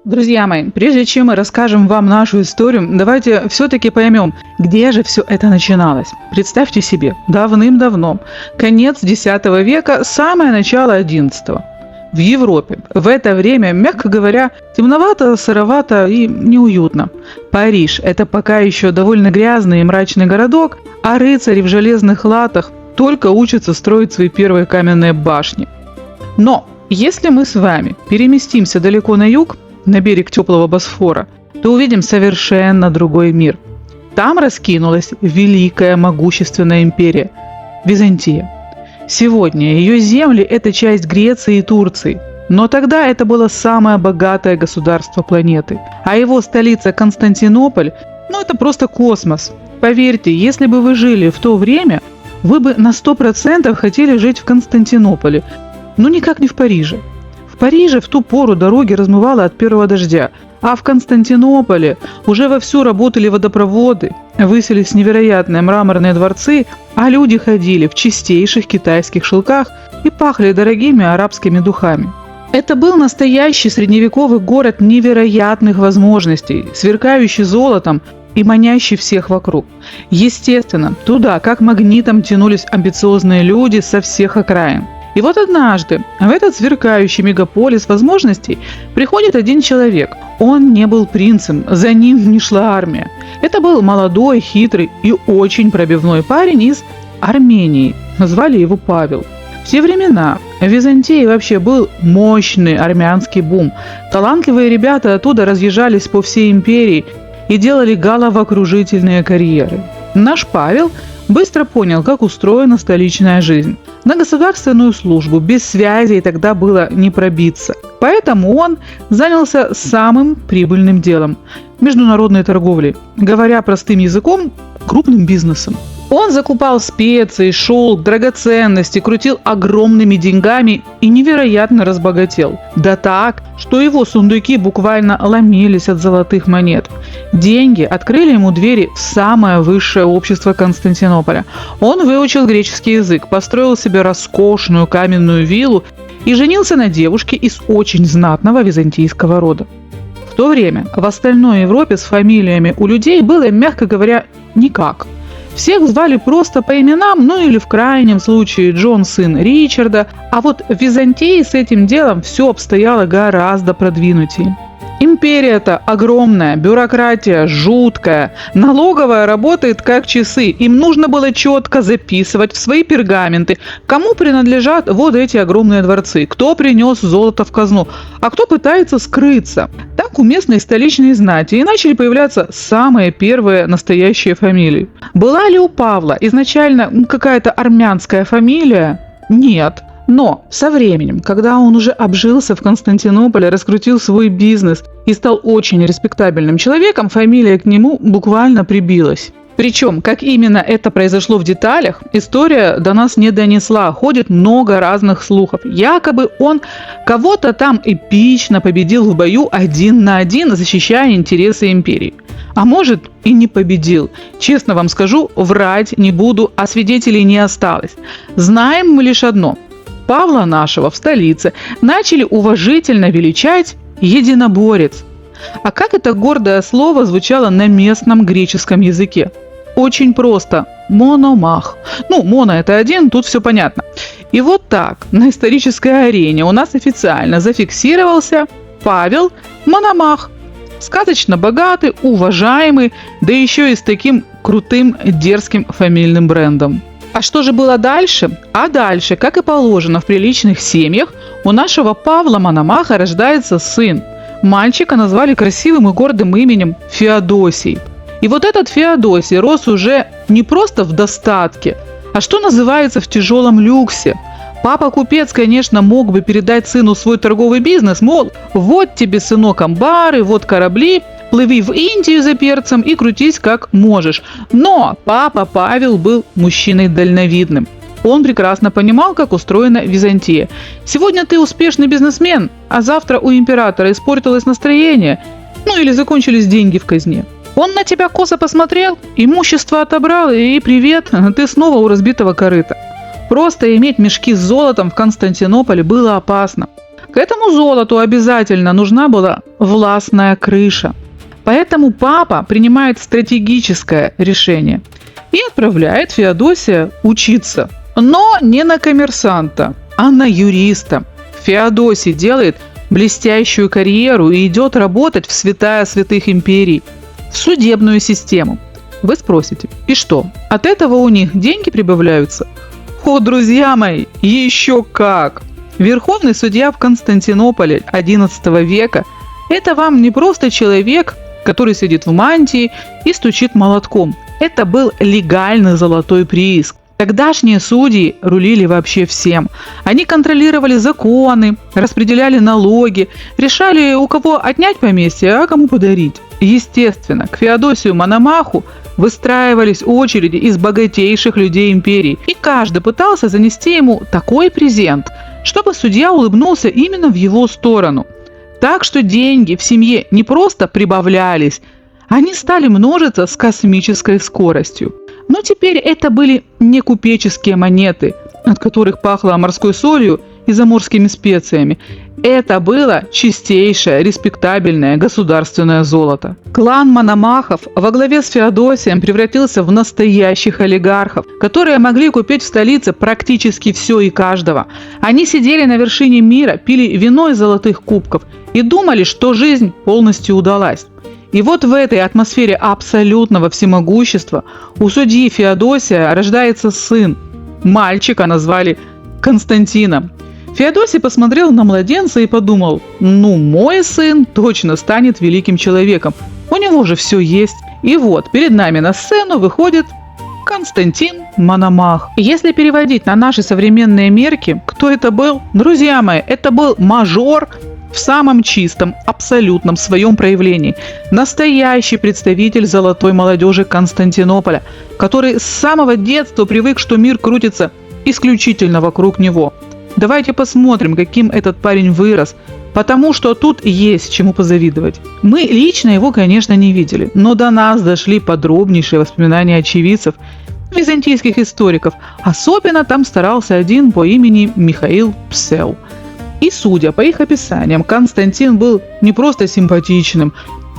Друзья мои, прежде чем мы расскажем вам нашу историю, давайте все-таки поймем, где же все это начиналось. Представьте себе, давным-давно, конец X века, самое начало XI. В Европе в это время, мягко говоря, темновато, сыровато и неуютно. Париж – это пока еще довольно грязный и мрачный городок, а рыцари в железных латах только учатся строить свои первые каменные башни. Но если мы с вами переместимся далеко на юг, на берег теплого Босфора, то увидим совершенно другой мир. Там раскинулась великая могущественная империя – Византия. Сегодня ее земли – это часть Греции и Турции, но тогда это было самое богатое государство планеты, а его столица Константинополь – это просто космос. Поверьте, если бы вы жили в то время, вы бы на 100% хотели жить в Константинополе, но никак не в Париже. В Париже в ту пору дороги размывало от первого дождя, а в Константинополе уже вовсю работали водопроводы, высились невероятные мраморные дворцы, а люди ходили в чистейших китайских шелках и пахли дорогими арабскими духами. Это был настоящий средневековый город невероятных возможностей, сверкающий золотом и манящий всех вокруг. Естественно, туда как магнитом тянулись амбициозные люди со всех окраин. И вот однажды в этот сверкающий мегаполис возможностей приходит один человек. Он не был принцем, за ним не шла армия. Это был молодой, хитрый и очень пробивной парень из Армении. Звали его Павел. В те времена в Византии вообще был мощный армянский бум. Талантливые ребята оттуда разъезжались по всей империи и делали головокружительные карьеры. Наш Павел быстро понял, как устроена столичная жизнь. На государственную службу без связей тогда было не пробиться. Поэтому он занялся самым прибыльным делом – международной торговлей. Говоря простым языком, крупным бизнесом. Он закупал специи, шелк, драгоценности, крутил огромными деньгами и невероятно разбогател. Да так, что его сундуки буквально ломились от золотых монет. Деньги открыли ему двери в самое высшее общество Константинополя. Он выучил греческий язык, построил себе роскошную каменную виллу и женился на девушке из очень знатного византийского рода. В то время в остальной Европе с фамилиями у людей было, мягко говоря, никак. Всех звали просто по именам, или в крайнем случае Джон сын Ричарда, а вот в Византии с этим делом все обстояло гораздо продвинутее. Империя-то огромная, бюрократия жуткая, налоговая работает как часы, им нужно было четко записывать в свои пергаменты, кому принадлежат вот эти огромные дворцы, кто принес золото в казну, а кто пытается скрыться. Так у местной столичной знати и начали появляться самые первые настоящие фамилии. Была ли у Павла изначально какая-то армянская фамилия? Нет. Но со временем, когда он уже обжился в Константинополе, раскрутил свой бизнес и стал очень респектабельным человеком, фамилия к нему буквально прибилась. Причем, как именно это произошло в деталях, история до нас не донесла. Ходит много разных слухов. Якобы он кого-то там эпично победил в бою 1 на 1, защищая интересы империи. А может и не победил. Честно вам скажу, врать не буду, а свидетелей не осталось. Знаем мы лишь одно. Павла нашего в столице начали уважительно величать «единоборец». А как это гордое слово звучало на местном греческом языке? Очень просто – мономах. Моно – это один, тут все понятно. И вот так на исторической арене у нас официально зафиксировался Павел Мономах. Сказочно богатый, уважаемый, да еще и с таким крутым дерзким фамильным брендом. А что же было дальше? А дальше, как и положено в приличных семьях, у нашего Павла Мономаха рождается сын. Мальчика назвали красивым и гордым именем Феодосий. И вот этот Феодосий рос уже не просто в достатке, а что называется в тяжелом люксе. Папа-купец, конечно, мог бы передать сыну свой торговый бизнес, мол, вот тебе, сынок, амбары, вот корабли, плыви в Индию за перцем и крутись как можешь. Но папа Павел был мужчиной дальновидным. Он прекрасно понимал, как устроена Византия. Сегодня ты успешный бизнесмен, а завтра у императора испортилось настроение, или закончились деньги в казне. Он на тебя косо посмотрел, имущество отобрал и привет, ты снова у разбитого корыта. Просто иметь мешки с золотом в Константинополе было опасно. К этому золоту обязательно нужна была властная крыша. Поэтому папа принимает стратегическое решение и отправляет Феодосия учиться. Но не на коммерсанта, а на юриста. Феодосий делает блестящую карьеру и идет работать в святая святых империй, в судебную систему. Вы спросите, и что, от этого у них деньги прибавляются? О, друзья мои, еще как! Верховный судья в Константинополе XI века – это вам не просто человек, который сидит в мантии и стучит молотком. Это был легальный золотой прииск. Тогдашние судьи рулили вообще всем. Они контролировали законы, распределяли налоги, решали, у кого отнять поместье, а кому подарить. Естественно, к Феодосию Мономаху выстраивались очереди из богатейших людей империи, и каждый пытался занести ему такой презент, чтобы судья улыбнулся именно в его сторону. Так что деньги в семье не просто прибавлялись, они стали множиться с космической скоростью. Но теперь это были не купеческие монеты, от которых пахло морской солью и заморскими специями. Это было чистейшее, респектабельное государственное золото. Клан Мономахов во главе с Феодосием превратился в настоящих олигархов, которые могли купить в столице практически все и каждого. Они сидели на вершине мира, пили вино из золотых кубков и думали, что жизнь полностью удалась. И вот в этой атмосфере абсолютного всемогущества у судьи Феодосия рождается сын. Мальчика назвали Константином. Феодосий посмотрел на младенца и подумал: ну, мой сын точно станет великим человеком. У него же все есть. И вот перед нами на сцену выходит Константин Мономах. Если переводить на наши современные мерки, кто это был? Друзья мои, это был мажор в самом чистом, абсолютном своем проявлении. Настоящий представитель золотой молодежи Константинополя, который с самого детства привык, что мир крутится исключительно вокруг него. Давайте посмотрим, каким этот парень вырос, потому что тут есть чему позавидовать. Мы лично его, конечно, не видели, но до нас дошли подробнейшие воспоминания очевидцев, византийских историков. Особенно там старался один по имени Михаил Псел. И судя по их описаниям, Константин был не просто симпатичным,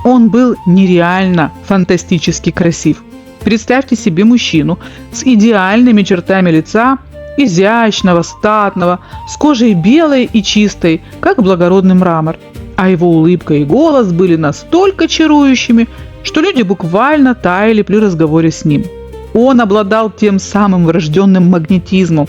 он был нереально фантастически красив. Представьте себе мужчину с идеальными чертами лица, изящного, статного, с кожей белой и чистой, как благородный мрамор. А его улыбка и голос были настолько чарующими, что люди буквально таяли при разговоре с ним. Он обладал тем самым врожденным магнетизмом,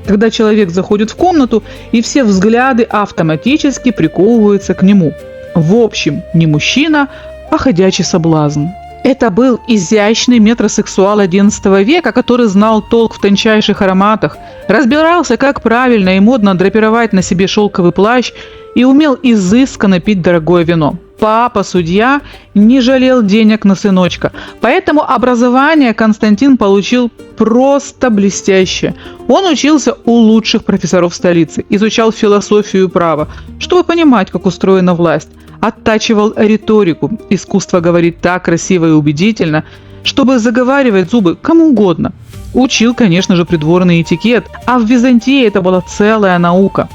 когда человек заходит в комнату, и все взгляды автоматически приковываются к нему. В общем, не мужчина, а ходячий соблазн. Это был изящный метросексуал XI века, который знал толк в тончайших ароматах, разбирался, как правильно и модно драпировать на себе шелковый плащ и умел изысканно пить дорогое вино. Папа-судья не жалел денег на сыночка, поэтому образование Константин получил просто блестящее. Он учился у лучших профессоров столицы, изучал философию и право, чтобы понимать, как устроена власть, оттачивал риторику, искусство говорить так красиво и убедительно, чтобы заговаривать зубы кому угодно. Учил, конечно же, придворный этикет, а в Византии это была целая наука.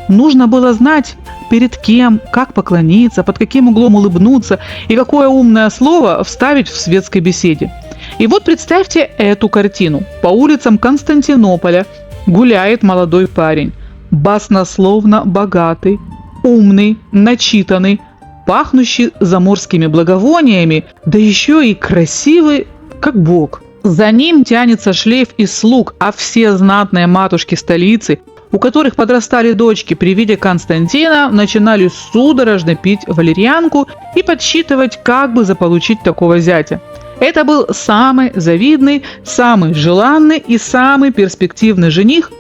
Нужно было знать, перед кем, как поклониться, под каким углом улыбнуться и какое умное слово вставить в светской беседе. И вот представьте эту картину. По улицам Константинополя гуляет молодой парень, баснословно богатый, умный, начитанный, пахнущий заморскими благовониями, да еще и красивый, как бог. За ним тянется шлейф из слуг, а все знатные матушки столицы, у которых подрастали дочки, при виде Константина начинали судорожно пить валерьянку и подсчитывать, как бы заполучить такого зятя. Это был самый завидный, самый желанный и самый перспективный жених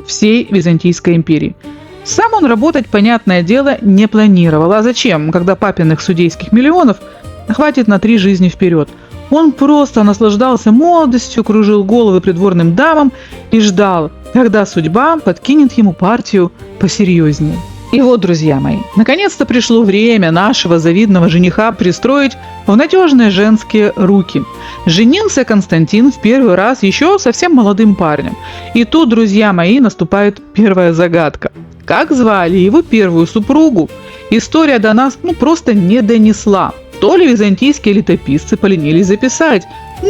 всей Византийской империи. Сам он работать, понятное дело, не планировал. А зачем, когда папиных судейских миллионов хватит на 3 жизни вперед? Он просто наслаждался молодостью, кружил головы придворным дамам и ждал, когда судьба подкинет ему партию посерьезнее. И вот, друзья мои, наконец-то пришло время нашего завидного жениха пристроить в надежные женские руки. Женился Константин в первый раз еще совсем молодым парнем. И тут, друзья мои, наступает первая загадка. как звали его первую супругу, история до нас просто не донесла. То ли византийские летописцы поленились записать,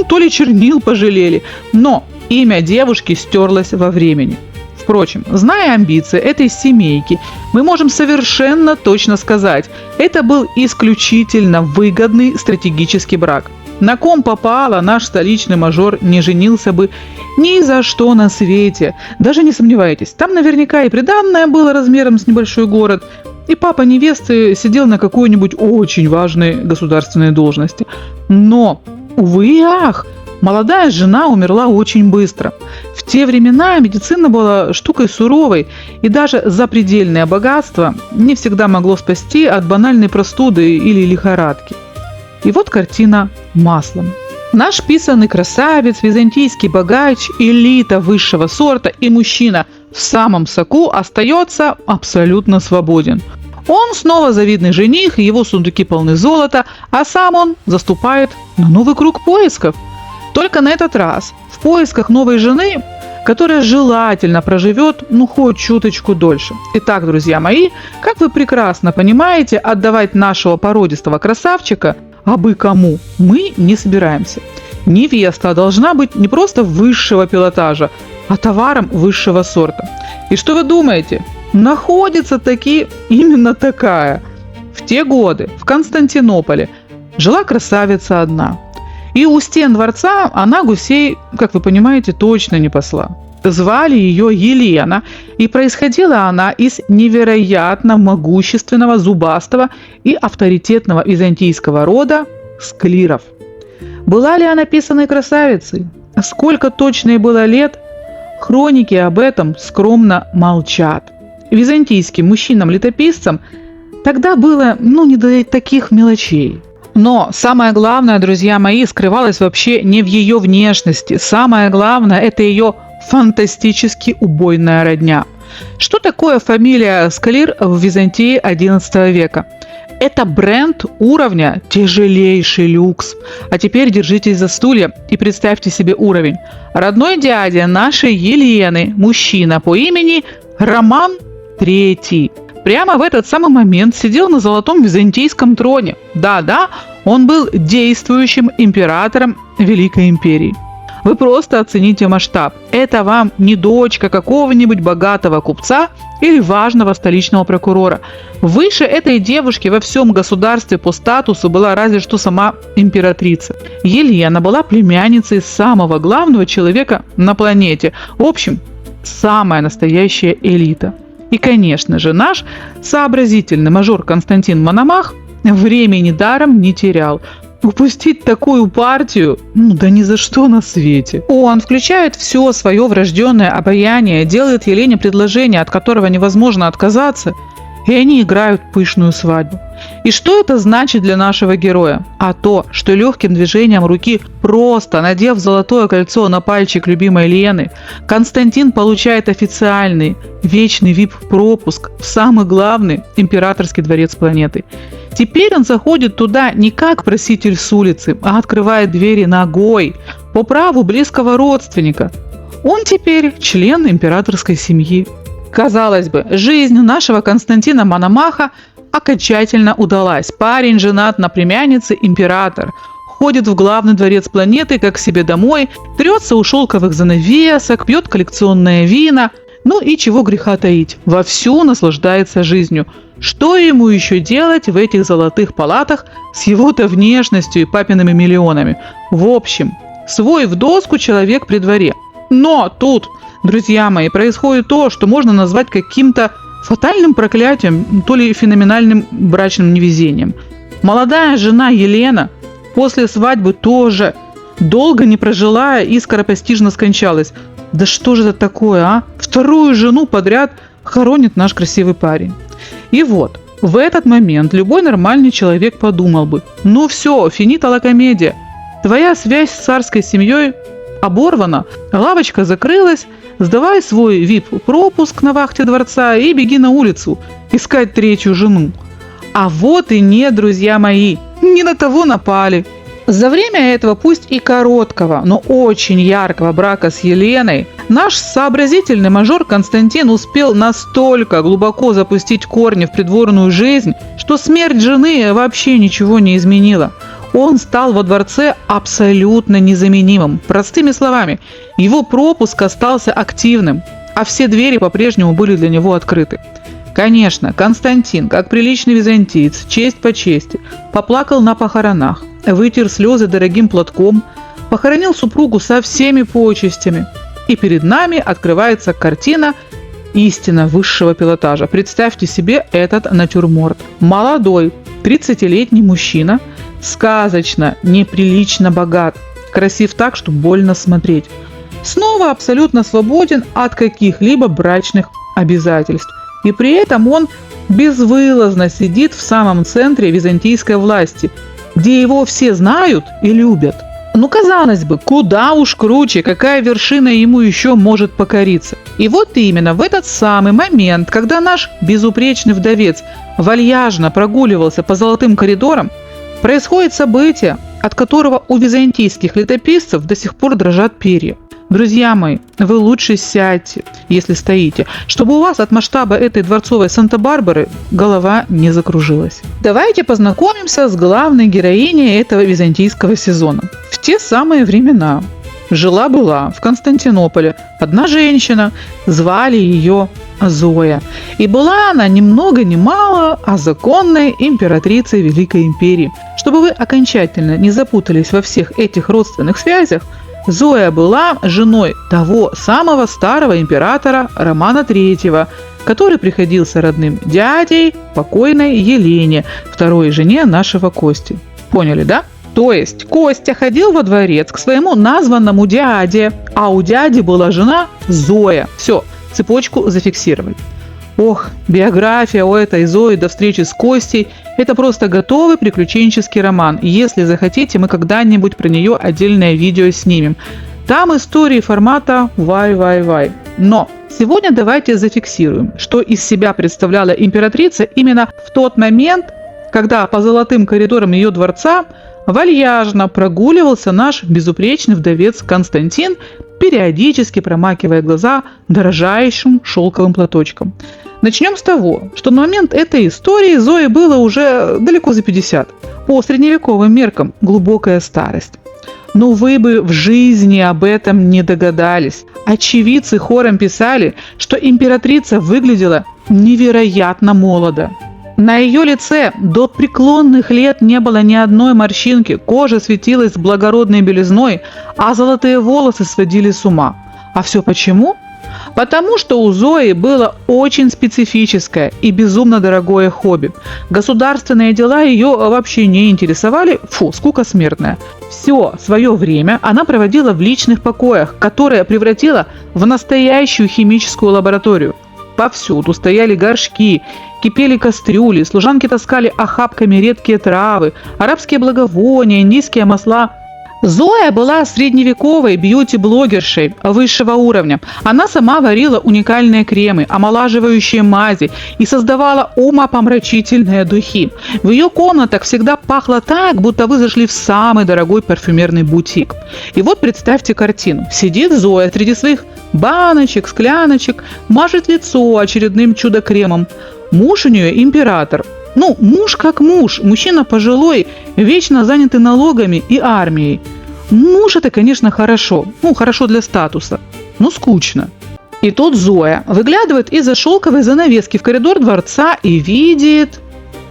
то ли чернил пожалели, но имя девушки стерлось во времени. Впрочем, зная амбиции этой семейки, мы можем совершенно точно сказать, это был исключительно выгодный стратегический брак. На ком попало, наш столичный мажор не женился бы ни за что на свете. Даже не сомневайтесь, там наверняка и приданное было размером с небольшой город, и папа невесты сидел на какой-нибудь очень важной государственной должности. Но, увы и ах, молодая жена умерла очень быстро. В те времена медицина была штукой суровой, и даже запредельное богатство не всегда могло спасти от банальной простуды или лихорадки. И вот картина маслом. Наш писанный красавец, византийский богач, элита высшего сорта и мужчина в самом соку остается абсолютно свободен. Он снова завидный жених, его сундуки полны золота, а сам он заступает на новый круг поисков. Только на этот раз в поисках новой жены, которая желательно проживет хоть чуточку дольше. Итак, друзья мои, как вы прекрасно понимаете, отдавать нашего породистого красавчика абы кому мы не собираемся. Невеста должна быть не просто высшего пилотажа, а товаром высшего сорта. И что вы думаете? Находится таки именно такая. В те годы в Константинополе жила красавица одна. И у стен дворца она гусей, как вы понимаете, точно не пасла. Звали ее Елена, и происходила она из невероятно могущественного, зубастого и авторитетного византийского рода склиров. Была ли она писаной красавицей? Сколько точно ей было лет? Хроники об этом скромно молчат. Византийским мужчинам-летописцам тогда было не до таких мелочей. Но самое главное, друзья мои, скрывалось вообще не в ее внешности. Самое главное – это ее фантастически убойная родня. Что такое фамилия Склир в Византии XI века? Это бренд уровня тяжелейший люкс. А теперь держитесь за стулья и представьте себе уровень. Родной дядя нашей Елены, мужчина по имени Роман III, прямо в этот самый момент сидел на золотом византийском троне. Да-да, он был действующим императором Великой империи. Вы просто оцените масштаб. Это вам не дочка какого-нибудь богатого купца или важного столичного прокурора. Выше этой девушки во всем государстве по статусу была разве что сама императрица. Елена была племянницей самого главного человека на планете. В общем, самая настоящая элита. И, конечно же, наш сообразительный мажор Константин Мономах времени даром не терял. Упустить такую партию, да ни за что на свете. Он включает все свое врожденное обаяние, делает Елене предложение, от которого невозможно отказаться, и они играют пышную свадьбу. И что это значит для нашего героя? А то, что легким движением руки, просто надев золотое кольцо на пальчик любимой Лены, Константин получает официальный, вечный VIP-пропуск в самый главный императорский дворец планеты. Теперь он заходит туда не как проситель с улицы, а открывает двери ногой, по праву близкого родственника. Он теперь член императорской семьи. Казалось бы, жизнь нашего Константина Мономаха окончательно удалась. Парень женат на племяннице император, ходит в главный дворец планеты как к себе домой, трется у шелковых занавесок, пьет коллекционное вино, и чего греха таить, вовсю наслаждается жизнью. Что ему еще делать в этих золотых палатах с его-то внешностью и папиными миллионами? В общем, свой в доску человек при дворе. Но тут, друзья мои, происходит то, что можно назвать каким-то фатальным проклятием, то ли феноменальным брачным невезением. Молодая жена Елена после свадьбы тоже долго не прожила и скоропостижно скончалась. Да что же это такое, а? Вторую жену подряд хоронит наш красивый парень. И вот, в этот момент любой нормальный человек подумал бы: все, финита ла комедия. Твоя связь с царской семьей оборвана, лавочка закрылась, сдавай свой VIP-пропуск на вахте дворца и беги на улицу искать третью жену. А вот и нет, друзья мои, не на того напали. За время этого, пусть и короткого, но очень яркого брака с Еленой, наш сообразительный мажор Константин успел настолько глубоко запустить корни в придворную жизнь, что смерть жены вообще ничего не изменила. Он стал во дворце абсолютно незаменимым. Простыми словами, его пропуск остался активным, а все двери по-прежнему были для него открыты. Конечно, Константин, как приличный византиец, честь по чести, поплакал на похоронах, вытер слезы дорогим платком, похоронил супругу со всеми почестями. И перед нами открывается картина истинно высшего пилотажа. Представьте себе этот натюрморт. Молодой, 30-летний мужчина, сказочно, неприлично богат, красив так, что больно смотреть. Снова абсолютно свободен от каких-либо брачных обязательств. И при этом он безвылазно сидит в самом центре византийской власти, где его все знают и любят. Ну, казалось бы, куда уж круче, какая вершина ему еще может покориться. И вот именно в этот самый момент, когда наш безупречный вдовец вальяжно прогуливался по золотым коридорам, происходит событие, от которого у византийских летописцев до сих пор дрожат перья. Друзья мои, вы лучше сядьте, если стоите, чтобы у вас от масштаба этой дворцовой Санта-Барбары голова не закружилась. Давайте познакомимся с главной героиней этого византийского сезона. В те самые времена жила-была в Константинополе одна женщина, звали ее Зоя. И была она ни много ни мало, а законной императрицей Великой Империи. Чтобы вы окончательно не запутались во всех этих родственных связях, Зоя была женой того самого старого императора Романа III, который приходился родным дядей покойной Елене, второй жене нашего Кости. Поняли, да? То есть Костя ходил во дворец к своему названному дяде, а у дяди была жена Зоя. Все, цепочку зафиксировали. Ох, биография у этой Зои до встречи с Костей – это просто готовый приключенческий роман. Если захотите, мы когда-нибудь про нее отдельное видео снимем. Там истории формата «Вай-вай-вай». Но сегодня давайте зафиксируем, что из себя представляла императрица именно в тот момент, когда по золотым коридорам ее дворца вальяжно прогуливался наш безупречный вдовец Константин, периодически промакивая глаза дорожайшим шелковым платочком. Начнем с того, что на момент этой истории Зое было уже далеко за 50. По средневековым меркам глубокая старость. Но вы бы в жизни об этом не догадались. Очевидцы хором писали, что императрица выглядела невероятно молодо. На ее лице до преклонных лет не было ни одной морщинки, кожа светилась благородной белизной, а золотые волосы сводили с ума. А все почему? Потому что у Зои было очень специфическое и безумно дорогое хобби. Государственные дела ее вообще не интересовали, скука смертная. Все свое время она проводила в личных покоях, которые превратила в настоящую химическую лабораторию. Повсюду стояли горшки, кипели кастрюли, служанки таскали охапками редкие травы, арабские благовония, индийские масла. Зоя была средневековой бьюти-блогершей высшего уровня. Она сама варила уникальные кремы, омолаживающие мази и создавала умопомрачительные духи. В ее комнатах всегда пахло так, будто вы зашли в самый дорогой парфюмерный бутик. И вот представьте картину. Сидит Зоя среди своих баночек, скляночек, мажет лицо очередным чудо-кремом. Муж у нее император. Ну, муж как муж, мужчина пожилой, вечно занятый налогами и армией. Муж это, конечно, хорошо, хорошо для статуса, но скучно. И тут Зоя выглядывает из-за шелковой занавески в коридор дворца и видит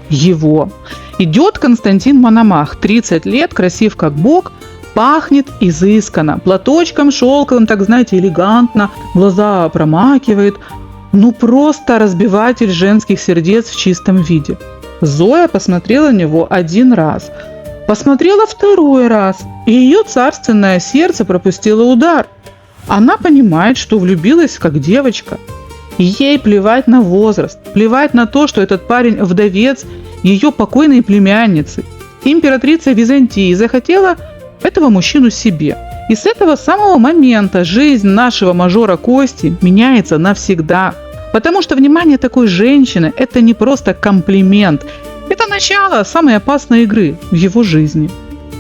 его. Идет Константин Мономах, 30 лет, красив как бог, пахнет изысканно, платочком шелковым, так знаете, элегантно, глаза промакивает. Ну просто разбиватель женских сердец в чистом виде. Зоя посмотрела на него один раз, посмотрела второй раз, и ее царственное сердце пропустило удар. Она понимает, что влюбилась как девочка. Ей плевать на возраст, плевать на то, что этот парень вдовец ее покойной племянницы. Императрица Византии захотела этого мужчину себе. И с этого самого момента жизнь нашего мажора Кости меняется навсегда. Потому что внимание такой женщины – это не просто комплимент, это начало самой опасной игры в его жизни.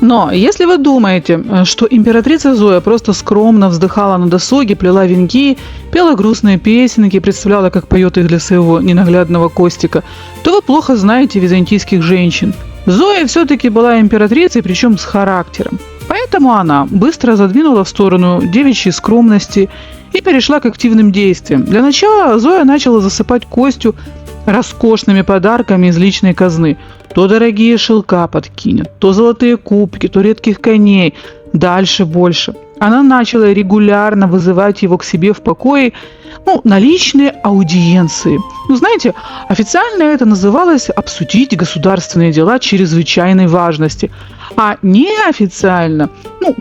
Но если вы думаете, что императрица Зоя просто скромно вздыхала на досуге, плела венки, пела грустные песенки, представляла, как поет их для своего ненаглядного Костика, то вы плохо знаете византийских женщин. Зоя все-таки была императрицей, причем с характером. Поэтому она быстро задвинула в сторону девичьей скромности и перешла к активным действиям. Для начала Зоя начала засыпать Костю роскошными подарками из личной казны. То дорогие шелка подкинет, то золотые кубки, то редких коней. Дальше больше. Она начала регулярно вызывать его к себе в покое, на личные аудиенции. Знаете, официально это называлось «обсудить государственные дела чрезвычайной важности». А неофициально,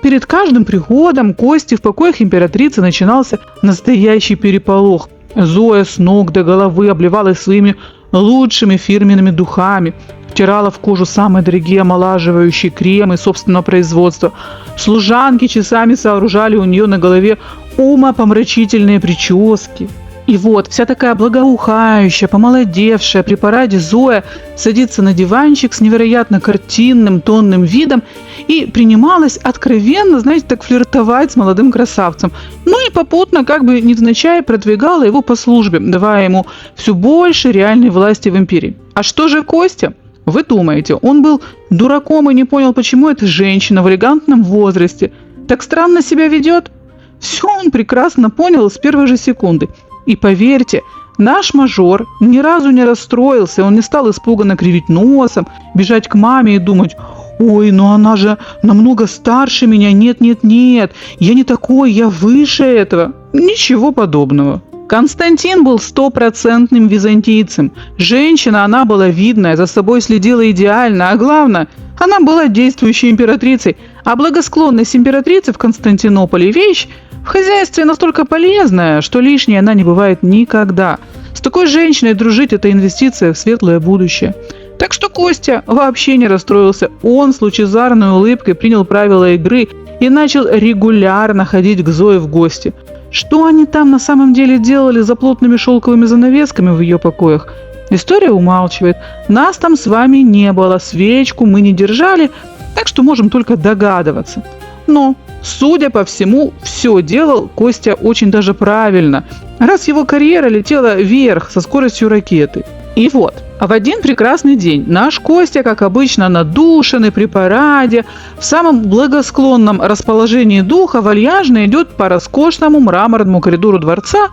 перед каждым приходом Кости в покоях императрицы начинался настоящий переполох. Зоя с ног до головы обливалась своими лучшими фирменными духами, втирала в кожу самые дорогие омолаживающие кремы собственного производства. Служанки часами сооружали у нее на голове умопомрачительные прически. И вот вся такая благоухающая, помолодевшая при параде Зоя садится на диванчик с невероятно картинным, тонным видом и принималась откровенно, так флиртовать с молодым красавцем. И попутно, как бы невзначай, продвигала его по службе, давая ему все больше реальной власти в империи. А что же Костя? Вы думаете, он был дураком и не понял, почему эта женщина в элегантном возрасте так странно себя ведет? Все он прекрасно понял с первой же секунды. И поверьте, наш мажор ни разу не расстроился, он не стал испуганно кривить носом, бежать к маме и думать: «Ой, она же намного старше меня, нет, я не такой, я выше этого». Ничего подобного. Константин был стопроцентным византийцем. Женщина она была видная, за собой следила идеально, а главное, она была действующей императрицей. А благосклонность императрицы в Константинополе – вещь в хозяйстве настолько полезная, что лишней она не бывает никогда. С такой женщиной дружить – это инвестиция в светлое будущее. Так что Костя вообще не расстроился. Он с лучезарной улыбкой принял правила игры и начал регулярно ходить к Зое в гости. Что они там на самом деле делали за плотными шелковыми занавесками в ее покоях? История умалчивает. Нас там с вами не было, свечку мы не держали, так что можем только догадываться. Но, судя по всему, все делал Костя очень даже правильно, раз его карьера летела вверх со скоростью ракеты. И вот, в один прекрасный день наш Костя, как обычно, надушенный при параде, в самом благосклонном расположении духа, вальяжно идет по роскошному мраморному коридору дворца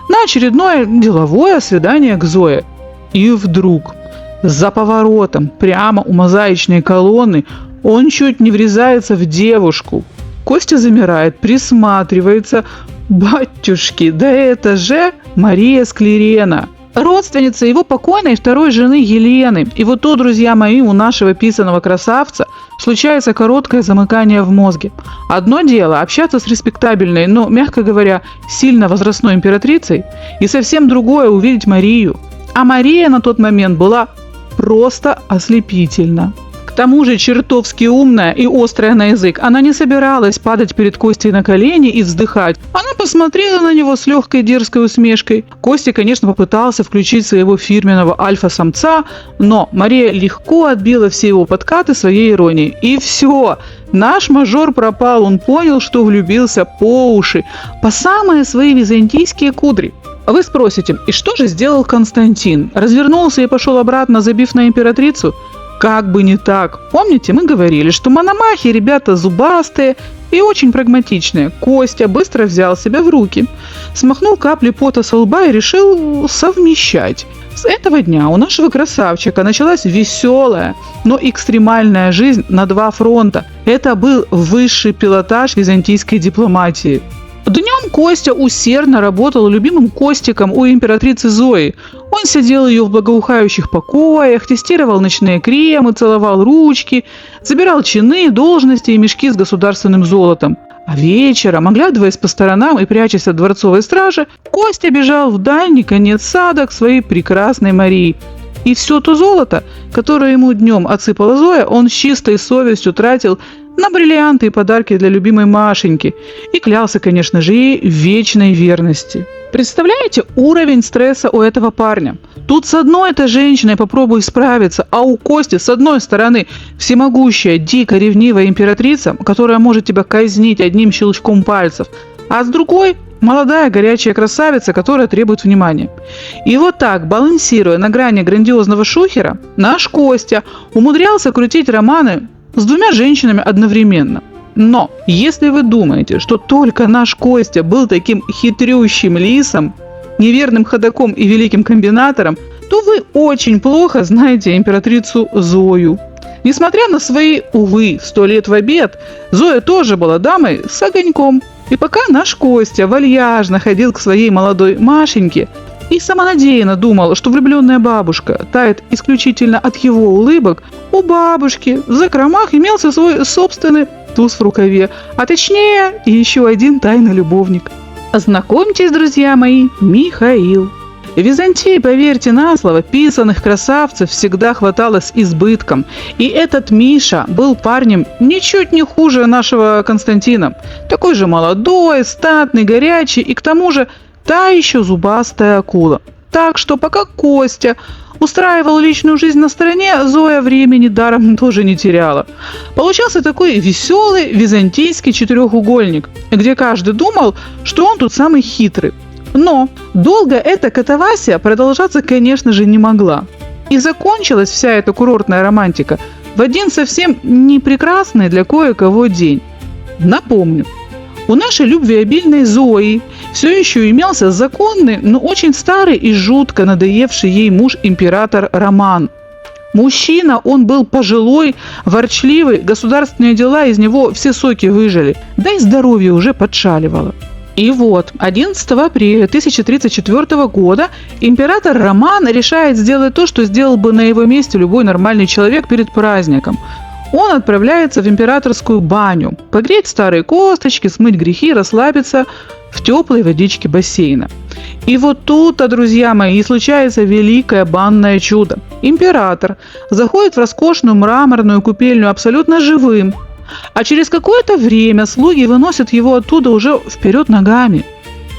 на очередное деловое свидание к Зое. И вдруг, за поворотом, прямо у мозаичной колонны, он чуть не врезается в девушку. Костя замирает, присматривается. Батюшки, да это же Мария Склерена, родственница его покойной второй жены Елены. И вот тут, друзья мои, у нашего писаного красавца случается короткое замыкание в мозге. Одно дело общаться с респектабельной, но, мягко говоря, сильно возрастной императрицей, и совсем другое увидеть Марию. А Мария на тот момент была просто ослепительна. К тому же чертовски умная и острая на язык, она не собиралась падать перед Костей на колени и вздыхать. Она посмотрела на него с легкой дерзкой усмешкой. Костя, конечно, попытался включить своего фирменного альфа-самца, но Мария легко отбила все его подкаты своей иронией. И все, наш мажор пропал, он понял, что влюбился по уши, по самые свои византийские кудри. Вы спросите, и что же сделал Константин? Развернулся и пошел обратно, забив на императрицу? Как бы не так. Помните, мы говорили, что мономахи ребята зубастые и очень прагматичные. Костя быстро взял себя в руки, смахнул капли пота со лба и решил совмещать. С этого дня у нашего красавчика началась веселая, но экстремальная жизнь на два фронта. Это был высший пилотаж византийской дипломатии. Днем Костя усердно работал любимым Костиком у императрицы Зои. Он сидел ее в благоухающих покоях, тестировал ночные кремы, целовал ручки, забирал чины, должности и мешки с государственным золотом. А вечером, оглядываясь по сторонам и прячась от дворцовой стражи, Костя бежал в дальний конец сада к своей прекрасной Марии. И все то золото, которое ему днем отсыпала Зоя, он с чистой совестью тратил на бриллианты и подарки для любимой Машеньки и клялся, конечно же, ей в вечной верности. Представляете уровень стресса у этого парня? Тут с одной этой женщиной попробуй справиться, а у Кости с одной стороны всемогущая, дико ревнивая императрица, которая может тебя казнить одним щелчком пальцев, а с другой молодая горячая красавица, которая требует внимания. И вот так, балансируя на грани грандиозного шухера, наш Костя умудрялся крутить романы с двумя женщинами одновременно. Но если вы думаете, что только наш Костя был таким хитрющим лисом, неверным ходоком и великим комбинатором, то вы очень плохо знаете императрицу Зою. Несмотря на свои, увы, 100 лет в обед, Зоя тоже была дамой с огоньком. И пока наш Костя вальяжно ходил к своей молодой Машеньке и самонадеянно думал, что влюбленная бабушка тает исключительно от его улыбок, у бабушки в закромах имелся свой собственный туз в рукаве, а точнее еще один тайный любовник. Знакомьтесь, друзья мои, Михаил. В Византии, поверьте на слово, писаных красавцев всегда хватало с избытком. И этот Миша был парнем ничуть не хуже нашего Константина. Такой же молодой, статный, горячий и к тому же та еще зубастая акула. Так что пока Костя устраивал личную жизнь на стороне, Зоя времени даром тоже не теряла. Получался такой веселый византийский четырехугольник, где каждый думал, что он тут самый хитрый. Но долго эта катавасия продолжаться, конечно же, не могла. И закончилась вся эта курортная романтика в один совсем непрекрасный для кое-кого день. Напомню, у нашей любвеобильной Зои все еще имелся законный, но очень старый и жутко надоевший ей муж-император Роман. Мужчина, он был пожилой, ворчливый, государственные дела из него все соки выжили, да и здоровье уже подшаливало. И вот, 11 апреля 1034 года император Роман решает сделать то, что сделал бы на его месте любой нормальный человек перед праздником. Он отправляется в императорскую баню, погреть старые косточки, смыть грехи, расслабиться в теплой водичке бассейна. И вот тут-то, друзья мои, и случается великое банное чудо. Император заходит в роскошную мраморную купельню абсолютно живым, а через какое-то время слуги выносят его оттуда уже вперед ногами.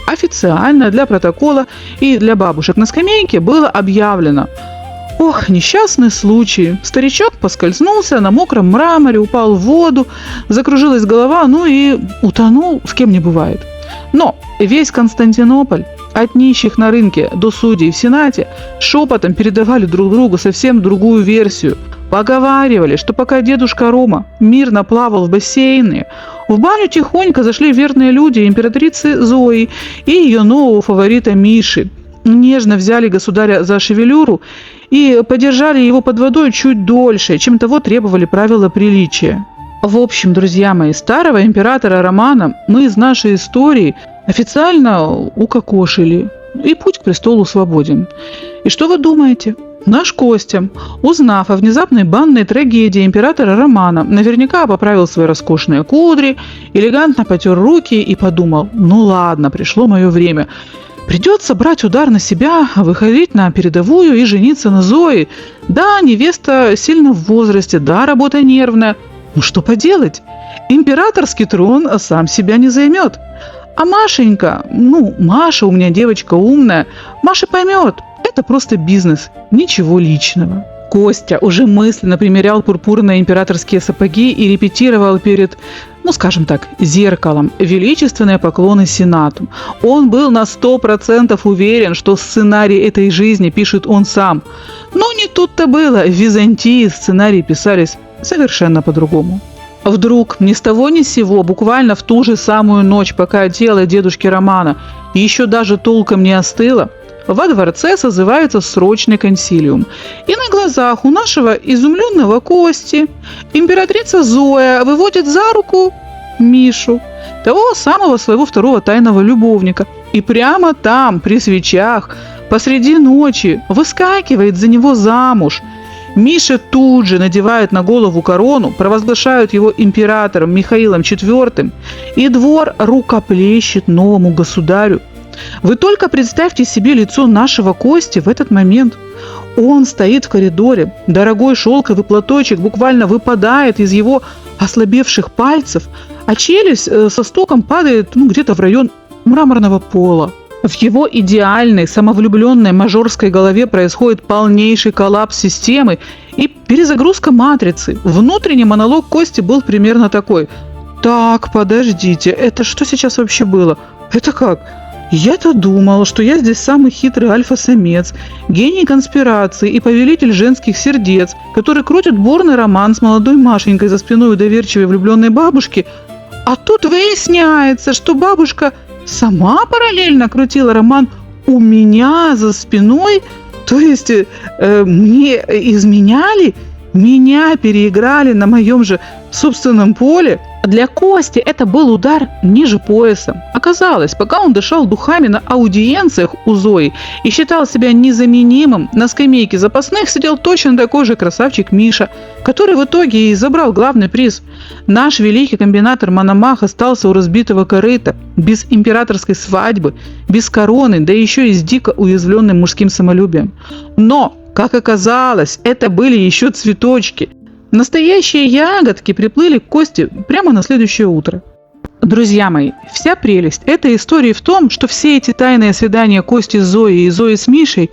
Официально для протокола и для бабушек на скамейке было объявлено: ох, несчастный случай. Старичок поскользнулся на мокром мраморе, упал в воду, закружилась голова, ну и утонул, с кем не бывает. Но весь Константинополь, от нищих на рынке до судей в Сенате, шепотом передавали друг другу совсем другую версию. Поговаривали, что пока дедушка Рома мирно плавал в бассейне, в баню тихонько зашли верные люди императрицы Зои и ее нового фаворита Миши. Нежно взяли государя за шевелюру и подержали его под водой чуть дольше, чем того требовали правила приличия. В общем, друзья мои, старого императора Романа мы из нашей истории официально укокошили, и путь к престолу свободен. И что вы думаете? Наш Костя, узнав о внезапной банной трагедии императора Романа, наверняка поправил свои роскошные кудри, элегантно потер руки и подумал: ну ладно, пришло мое время. Придется брать удар на себя, выходить на передовую и жениться на Зое. Да, невеста сильно в возрасте, да, работа нервная. Ну что поделать? Императорский трон сам себя не займет. А Машенька, Маша у меня девочка умная, Маша поймет. Это просто бизнес, ничего личного. Костя уже мысленно примерял пурпурные императорские сапоги и репетировал перед, скажем так, зеркалом величественные поклоны Сенату. Он был на 100% уверен, что сценарий этой жизни пишет он сам. Но не тут-то было. В Византии сценарии писались совершенно по-другому. Вдруг, ни с того ни с сего, буквально в ту же самую ночь, пока тело дедушки Романа еще даже толком не остыло, во дворце созывается срочный консилиум. И на глазах у нашего изумленного Кости императрица Зоя выводит за руку Мишу, того самого своего второго тайного любовника. И прямо там, при свечах, посреди ночи, выскакивает за него замуж. Миша тут же надевает на голову корону, провозглашают его императором Михаилом IV, и двор рукоплещет новому государю. Вы только представьте себе лицо нашего Кости в этот момент. Он стоит в коридоре, дорогой шелковый платочек буквально выпадает из его ослабевших пальцев, а челюсть со стуком падает где-то в район мраморного пола. В его идеальной, самовлюбленной мажорской голове происходит полнейший коллапс системы и перезагрузка матрицы. Внутренний монолог Кости был примерно такой: «Так, подождите, это что сейчас вообще было? Это как? Я-то думал, что я здесь самый хитрый альфа-самец, гений конспирации и повелитель женских сердец, который крутит бурный роман с молодой Машенькой за спиной у доверчивой влюбленной бабушки. А тут выясняется, что бабушка сама параллельно крутила роман у меня за спиной, то есть мне изменяли, меня переиграли на моем же собственном поле». Для Кости это был удар ниже пояса. Оказалось, пока он дышал духами на аудиенциях у Зои и считал себя незаменимым, на скамейке запасных сидел точно такой же красавчик Миша, который в итоге и забрал главный приз. Наш великий комбинатор Мономах остался у разбитого корыта, без императорской свадьбы, без короны, да еще и с дико уязвленным мужским самолюбием. Но, как оказалось, это были еще цветочки. Настоящие ягодки приплыли к Косте прямо на следующее утро. Друзья мои, вся прелесть этой истории в том, что все эти тайные свидания Кости с Зоей и Зои с Мишей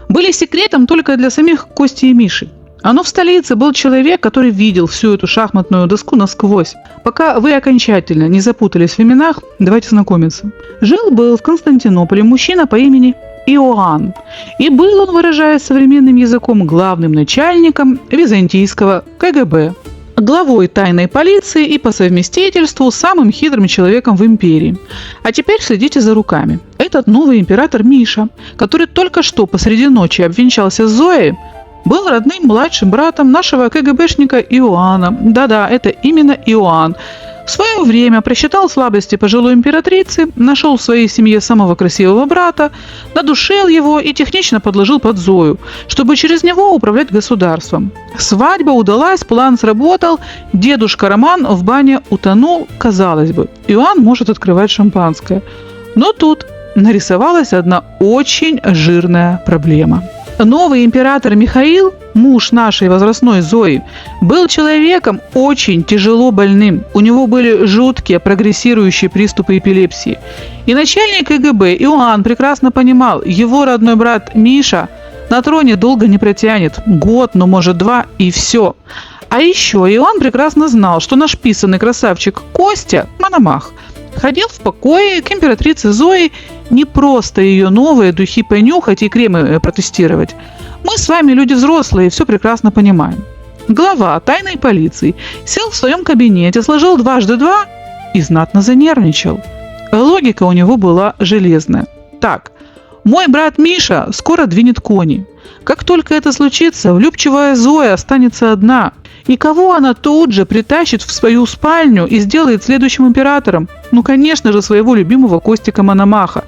были секретом только для самих Кости и Миши. Но в столице был человек, который видел всю эту шахматную доску насквозь. Пока вы окончательно не запутались в именах, давайте знакомиться. Жил-был в Константинополе мужчина по имени Иоанн. И был он, выражаясь современным языком, главным начальником византийского КГБ, главой тайной полиции и по совместительству самым хитрым человеком в империи. А теперь следите за руками. Этот новый император Миша, который только что посреди ночи обвенчался с Зоей, был родным младшим братом нашего КГБшника Иоанна. Да-да, это именно Иоанн. В свое время просчитал слабости пожилой императрицы, нашел в своей семье самого красивого брата, надушил его и технично подложил под Зою, чтобы через него управлять государством. Свадьба удалась, план сработал, дедушка Роман в бане утонул, казалось бы, Иоанн может открывать шампанское. Но тут нарисовалась одна очень жирная проблема. Новый император Михаил, муж нашей возрастной Зои, был человеком очень тяжело больным. У него были жуткие прогрессирующие приступы эпилепсии. И начальник КГБ Иоанн прекрасно понимал, его родной брат Миша на троне долго не протянет. Год, ну может два, и все. А еще Иоанн прекрасно знал, что наш писанный красавчик Костя Мономах ходил в покое к императрице Зои не просто ее новые духи понюхать и кремы протестировать. Мы с вами люди взрослые и все прекрасно понимаем. Глава тайной полиции сел в своем кабинете, сложил дважды два и знатно занервничал. Логика у него была железная. Так, мой брат Миша скоро двинет кони. Как только это случится, влюбчивая Зоя останется одна. И кого она тут же притащит в свою спальню и сделает следующим императором? Ну, конечно же, своего любимого Костика Мономаха.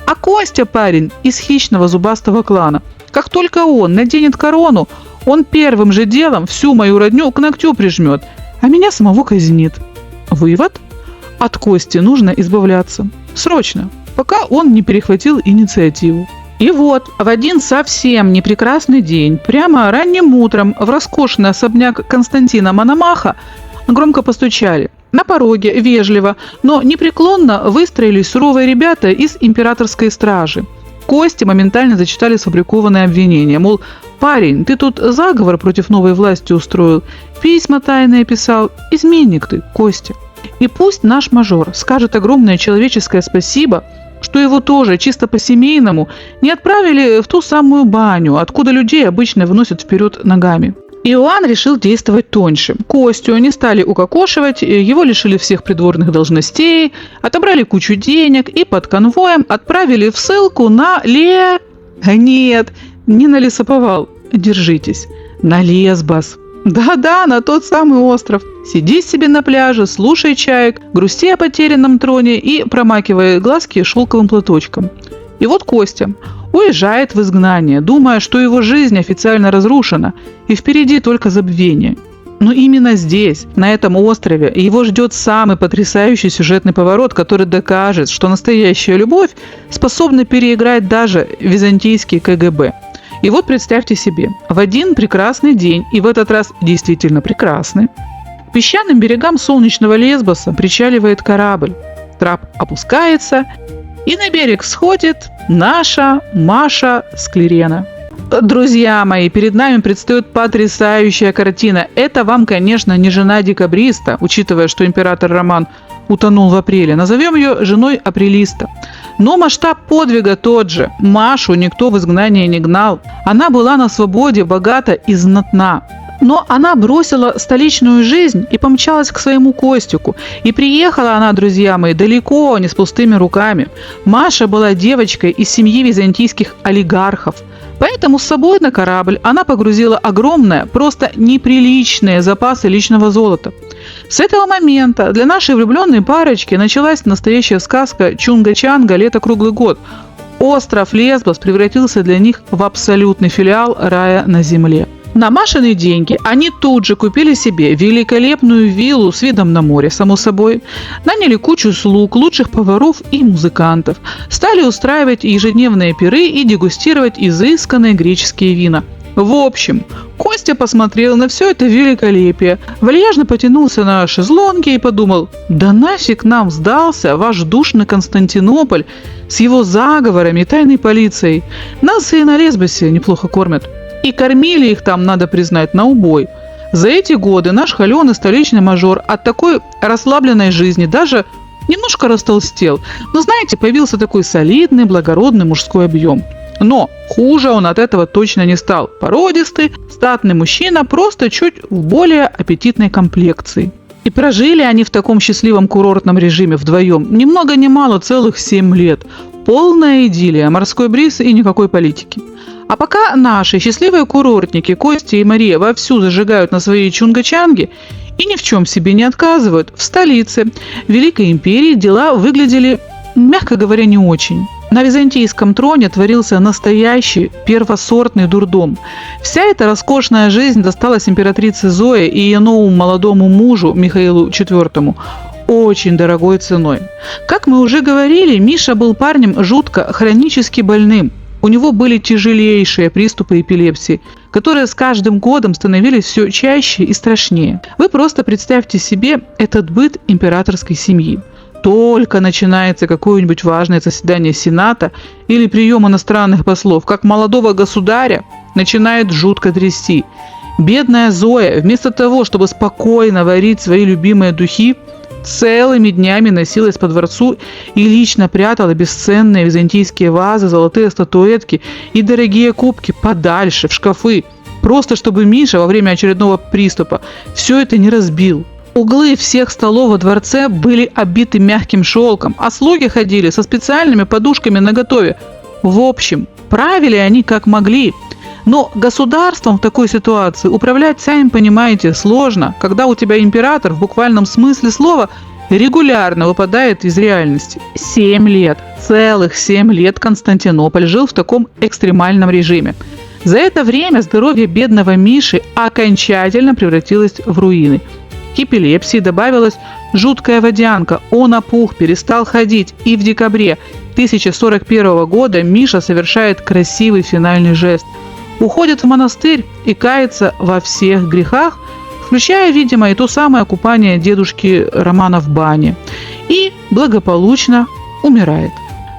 А Костя парень из хищного зубастого клана. Как только он наденет корону, он первым же делом всю мою родню к ногтю прижмет, а меня самого казнит. Вывод? От Кости нужно избавляться. Срочно, пока он не перехватил инициативу. И вот, в один совсем непрекрасный день, прямо ранним утром в роскошный особняк Константина Мономаха громко постучали. На пороге вежливо, но непреклонно выстроились суровые ребята из императорской стражи. Косте моментально зачитали сфабрикованные обвинения, мол, парень, ты тут заговор против новой власти устроил, письма тайные писал, изменник ты, Костя. И пусть наш мажор скажет огромное человеческое спасибо, что его тоже чисто по-семейному не отправили в ту самую баню, откуда людей обычно выносят вперед ногами. Иоанн решил действовать тоньше. Костю не стали укокошивать, его лишили всех придворных должностей, отобрали кучу денег и под конвоем отправили в ссылку на Нет, не на лесоповал, держитесь, на Лесбос. Да-да, на тот самый остров. Сиди себе на пляже, слушай чаек, грусти о потерянном троне и промакивай глазки шелковым платочком. И вот Костя уезжает в изгнание, думая, что его жизнь официально разрушена, и впереди только забвение. Но именно здесь, на этом острове, его ждет самый потрясающий сюжетный поворот, который докажет, что настоящая любовь способна переиграть даже византийский КГБ. И вот представьте себе, в один прекрасный день, и в этот раз действительно прекрасный, к песчаным берегам солнечного Лесбоса причаливает корабль. Трап опускается, и на берег сходит наша Маша Склерена. Друзья мои, перед нами предстает потрясающая картина. Это вам, конечно, не жена декабриста, учитывая, что император Роман утонул в апреле. Назовем ее женой апрелиста. Но масштаб подвига тот же. Машу никто в изгнание не гнал. Она была на свободе, богата и знатна. Но она бросила столичную жизнь и помчалась к своему Костику. И приехала она, друзья мои, далеко не с пустыми руками. Маша была девочкой из семьи византийских олигархов. Поэтому с собой на корабль она погрузила огромные, просто неприличные запасы личного золота. С этого момента для нашей влюбленной парочки началась настоящая сказка Чунга-Чанга «Лето круглый год». Остров Лесбос превратился для них в абсолютный филиал рая на земле. На Машины деньги они тут же купили себе великолепную виллу с видом на море, само собой, наняли кучу слуг, лучших поваров и музыкантов, стали устраивать ежедневные пиры и дегустировать изысканные греческие вина. В общем, Костя посмотрел на все это великолепие, вальяжно потянулся на шезлонге и подумал: да нафиг нам сдался ваш душный Константинополь с его заговорами и тайной полицией. Нас и на Лесбосе неплохо кормят. И кормили их там, надо признать, на убой. За эти годы наш холеный столичный мажор от такой расслабленной жизни даже немножко растолстел. Но знаете, появился такой солидный, благородный мужской объем. Но хуже он от этого точно не стал. Породистый, статный мужчина, просто чуть в более аппетитной комплекции. И прожили они в таком счастливом курортном режиме вдвоем ни много ни мало целых 7 лет. Полная идиллия, морской бриз и никакой политики. А пока наши счастливые курортники Костя и Мария вовсю зажигают на свои чунга-чанги и ни в чем себе не отказывают, в столице Великой империи дела выглядели, мягко говоря, не очень. На византийском троне творился настоящий первосортный дурдом. Вся эта роскошная жизнь досталась императрице Зое и ее новому молодому мужу Михаилу IV очень дорогой ценой. Как мы уже говорили, Миша был парнем жутко хронически больным. У него были тяжелейшие приступы эпилепсии, которые с каждым годом становились все чаще и страшнее. Вы просто представьте себе этот быт императорской семьи. Только начинается какое-нибудь важное заседание Сената или прием иностранных послов, как молодого государя начинает жутко трясти. Бедная Зоя, вместо того, чтобы спокойно варить свои любимые духи, целыми днями носилась по дворцу и лично прятала бесценные византийские вазы, золотые статуэтки и дорогие кубки подальше, в шкафы, просто чтобы Миша во время очередного приступа все это не разбил. Углы всех столов во дворце были обиты мягким шелком, а слуги ходили со специальными подушками наготове. В общем, правили они как могли. Но государством в такой ситуации управлять, сами понимаете, сложно, когда у тебя император в буквальном смысле слова регулярно выпадает из реальности. 7 лет, целых 7 лет Константинополь жил в таком экстремальном режиме. За это время здоровье бедного Миши окончательно превратилось в руины. К эпилепсии добавилась жуткая водянка, он опух, перестал ходить, и в декабре 1041 года Миша совершает красивый финальный жест. Уходит в монастырь и кается во всех грехах, включая, видимо, и то самое купание дедушки Романа в бане. И благополучно умирает.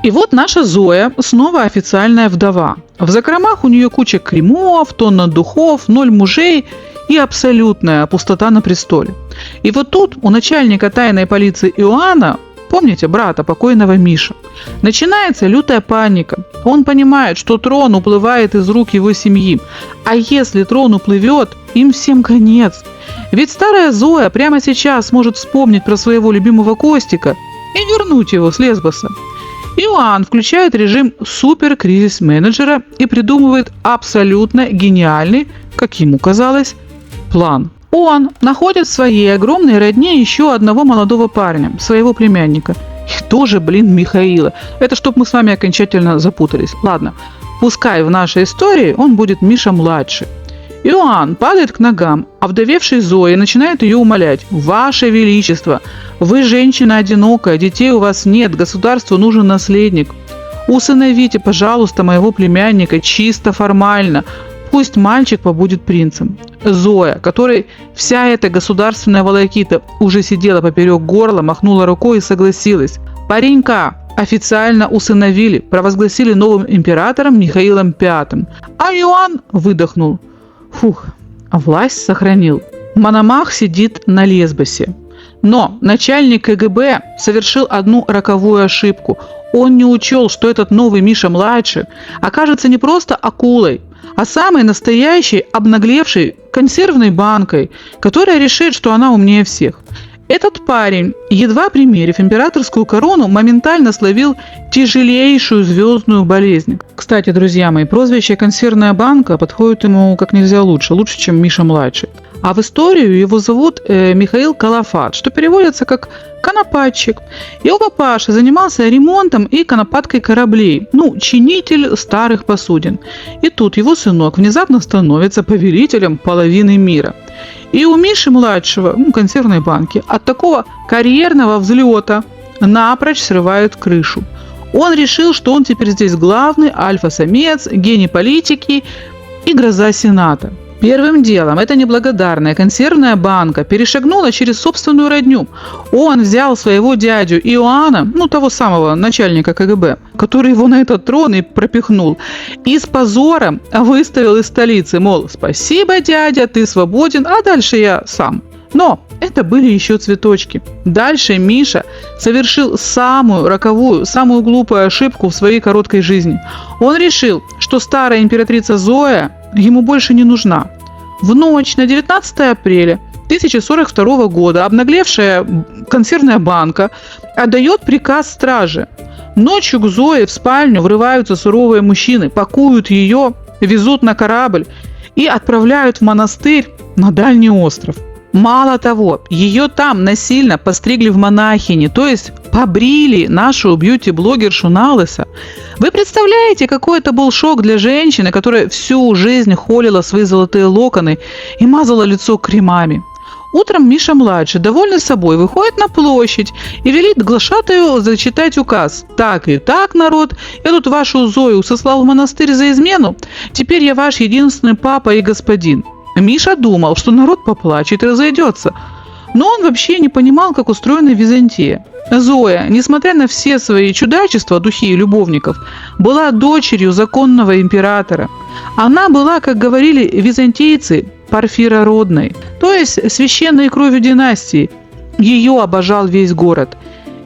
И вот наша Зоя снова официальная вдова. В закромах у нее куча кремов, тонна духов, 0 мужей и абсолютная пустота на престоле. И вот тут у начальника тайной полиции Иоанна, помните, брата покойного Миши, начинается лютая паника. Он понимает, что трон уплывает из рук его семьи. А если трон уплывет, им всем конец. Ведь старая Зоя прямо сейчас может вспомнить про своего любимого Костика и вернуть его с Лесбоса. Иоанн включает режим супер-кризис-менеджера и придумывает абсолютно гениальный, как ему казалось, план. Он находит в своей огромной родне еще одного молодого парня, своего племянника. И тоже, Михаила. Это чтоб мы с вами окончательно запутались. Ладно, пускай в нашей истории он будет Миша-младший. Иоанн падает к ногам овдовевшей Зои и начинает ее умолять. «Ваше Величество, вы женщина одинокая, детей у вас нет, государству нужен наследник. Усыновите, пожалуйста, моего племянника чисто формально. Пусть мальчик побудет принцем». Зоя, которой вся эта государственная волокита уже сидела поперек горла, махнула рукой и согласилась. Паренька официально усыновили, провозгласили новым императором Михаилом V. А Иоанн выдохнул. Фух, власть сохранил. Мономах сидит на Лесбосе. Но начальник КГБ совершил одну роковую ошибку. Он не учел, что этот новый Миша-младший окажется не просто акулой, а самой настоящей, обнаглевшей консервной банкой, которая решит, что она умнее всех. Этот парень, едва примерив императорскую корону, моментально словил тяжелейшую звездную болезнь. Кстати, друзья мои, прозвище «консервная банка» подходит ему как нельзя лучше, чем Миша-младший. А в историю его зовут Михаил Калафат, что переводится как «конопатчик». Его папаша занимался ремонтом и конопаткой кораблей, чинитель старых посудин. И тут его сынок внезапно становится повелителем половины мира. И у Миши-младшего, консервной банки, от такого карьерного взлета напрочь срывают крышу. Он решил, что он теперь здесь главный альфа-самец, гений политики и гроза Сената. Первым делом эта неблагодарная консервная банка перешагнула через собственную родню. Он взял своего дядю Иоанна, того самого начальника КГБ, который его на этот трон и пропихнул, и с позором выставил из столицы, мол, спасибо, дядя, ты свободен, а дальше я сам. Но это были еще цветочки. Дальше Миша совершил самую роковую, самую глупую ошибку в своей короткой жизни. Он решил, что старая императрица Зоя ему больше не нужна. В ночь на 19 апреля 1042 года обнаглевшая консервная банка отдает приказ страже. Ночью к Зое в спальню врываются суровые мужчины, пакуют ее, везут на корабль и отправляют в монастырь на дальний остров. Мало того, ее там насильно постригли в монахини, то есть побрили нашу бьюти-блогершу на лысо. Вы представляете, какой это был шок для женщины, которая всю жизнь холила свои золотые локоны и мазала лицо кремами. Утром Миша-младший, довольный собой, выходит на площадь и велит глашатаю зачитать указ. Так и так, народ, я тут вашу Зою сослал в монастырь за измену, теперь я ваш единственный папа и господин. Миша думал, что народ поплачет и разойдется, но он вообще не понимал, как устроена Византия. Зоя, несмотря на все свои чудачества, духи и любовников, была дочерью законного императора. Она была, как говорили византийцы, парфирородной, то есть священной кровью династии. Ее обожал весь город.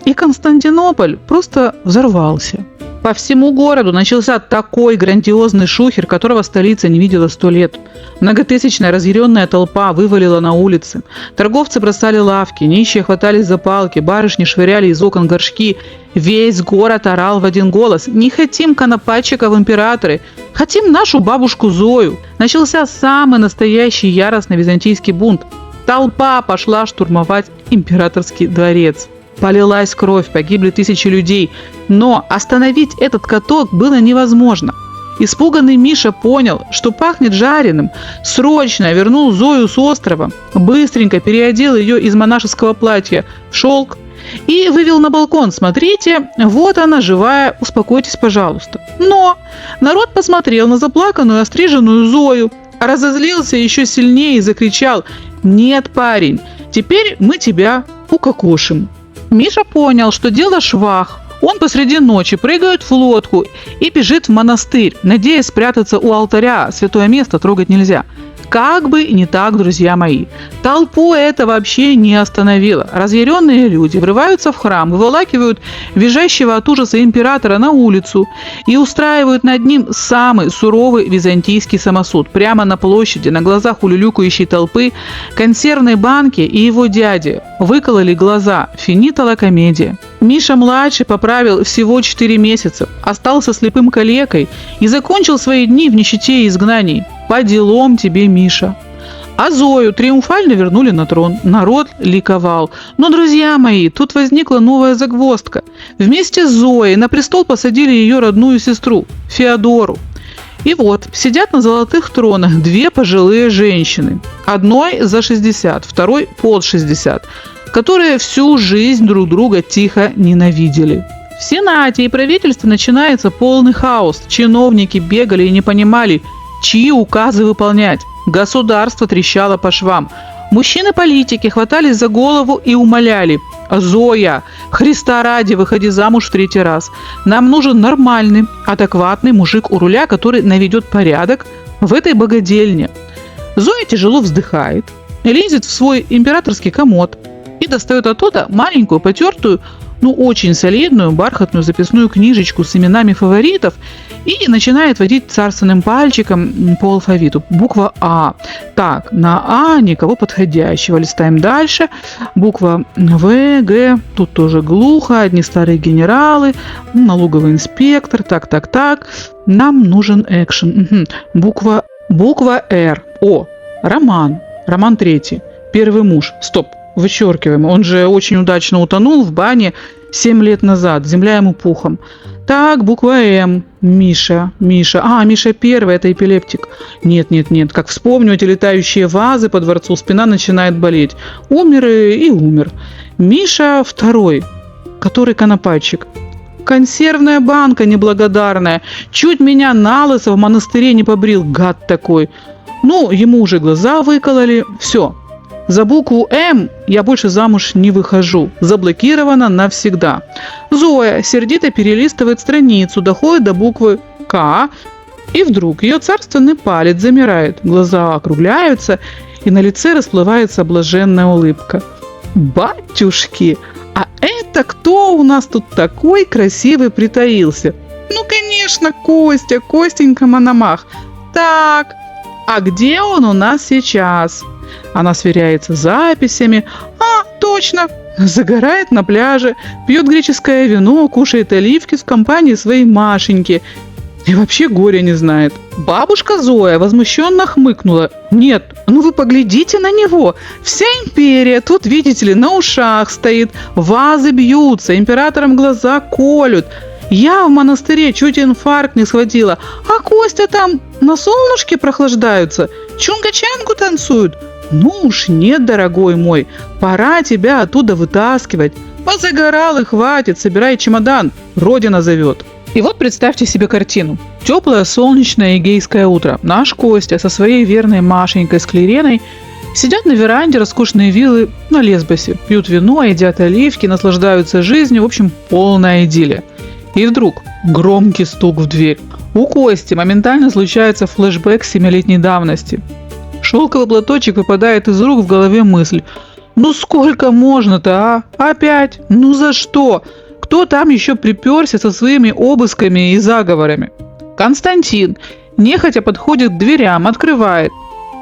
И Константинополь просто взорвался. По всему городу начался такой грандиозный шухер, которого столица не видела 100 лет. Многотысячная разъяренная толпа вывалила на улицы. Торговцы бросали лавки, нищие хватались за палки, барышни швыряли из окон горшки. Весь город орал в один голос: «Не хотим конопатчика в императоры, хотим нашу бабушку Зою». Начался самый настоящий яростный византийский бунт. Толпа пошла штурмовать императорский дворец. Полилась кровь, погибли тысячи людей, но остановить этот каток было невозможно. Испуганный Миша понял, что пахнет жареным, срочно вернул Зою с острова, быстренько переодел ее из монашеского платья в шелк и вывел на балкон: «Смотрите, вот она живая, успокойтесь, пожалуйста». Но народ посмотрел на заплаканную, остриженную Зою, разозлился еще сильнее и закричал: «Нет, парень, теперь мы тебя укокошим». Миша понял, что дело швах. Он посреди ночи прыгает в лодку и бежит в монастырь, надеясь спрятаться у алтаря. Святое место трогать нельзя. Как бы не так, друзья мои. Толпу это вообще не остановило. Разъяренные люди врываются в храм, выволакивают визжащего от ужаса императора на улицу и устраивают над ним самый суровый византийский самосуд. Прямо на площади, на глазах улюлюкающей толпы, консервной банке и его дяде выкололи глаза. Финита ла комедия. Миша-младший поправил всего 4 месяца, остался слепым калекой и закончил свои дни в нищете и изгнании. По делам тебе, Миша. А Зою триумфально вернули на трон. Народ ликовал. Но, друзья мои, тут возникла новая загвоздка. Вместе с Зоей на престол посадили ее родную сестру, Феодору. И вот, сидят на золотых тронах две пожилые женщины. Одной за 60, второй под 60, которые всю жизнь друг друга тихо ненавидели. В Сенате и правительстве начинается полный хаос. Чиновники бегали и не понимали, чьи указы выполнять. Государство трещало по швам. Мужчины-политики хватались за голову и умоляли: «Зоя, Христа ради, выходи замуж в 3-й раз. Нам нужен нормальный, адекватный мужик у руля, который наведет порядок в этой богадельне». Зоя тяжело вздыхает, лезет в свой императорский комод и достает оттуда маленькую, потертую, очень солидную бархатную записную книжечку с именами фаворитов и начинает водить царственным пальчиком по алфавиту. Буква А. Так, на А никого подходящего. Листаем дальше. Буква В, Г. Тут тоже глухо. Одни старые генералы. Налоговый инспектор. Так. Нам нужен экшен. Буква Р. О. Роман. Роман 3. Первый муж. Стоп. Вычеркиваем. Он же очень удачно утонул в бане 7 лет назад. Земля ему пухом. Так, буква М. Миша. Миша первый, это эпилептик. Нет. Как вспомню эти летающие вазы по дворцу, спина начинает болеть. Умер и умер. Миша второй, который конопатчик. Консервная банка неблагодарная. Чуть меня на лысо в монастыре не побрил, гад такой. Ему уже глаза выкололи. Все. За букву М я больше замуж не выхожу. Заблокирована навсегда. Зоя сердито перелистывает страницу, доходит до буквы К, и вдруг ее царственный палец замирает, глаза округляются, и на лице расплывается блаженная улыбка. Батюшки, а это кто у нас тут такой красивый притаился? Конечно, Костенька Мономах. Так, а где он у нас сейчас? Она сверяется с записями. Точно! Загорает на пляже, пьет греческое вино, кушает оливки в компании своей Машеньки. И вообще горя не знает. Бабушка Зоя возмущенно хмыкнула. Нет, вы поглядите на него. Вся империя тут, видите ли, на ушах стоит. Вазы бьются, императорам глаза колют. Я в монастыре чуть инфаркт не схватила, а Костя там на солнышке прохлаждаются, чунга-чангу танцуют. Нет, дорогой мой, пора тебя оттуда вытаскивать. Позагорал и хватит, собирай чемодан, Родина зовет. И вот представьте себе картину. Теплое солнечное эгейское утро. Наш Костя со своей верной Машенькой Склереной сидят на веранде роскошной виллы на Лесбосе, пьют вино, едят оливки, наслаждаются жизнью, в общем, полная идиллия. И вдруг громкий стук в дверь. У Кости моментально случается флешбэк 7-летней давности. Шелковый платочек выпадает из рук, в голове мысль: сколько можно-то, а? Опять? За что? Кто там еще приперся со своими обысками и заговорами? Константин нехотя подходит к дверям, открывает.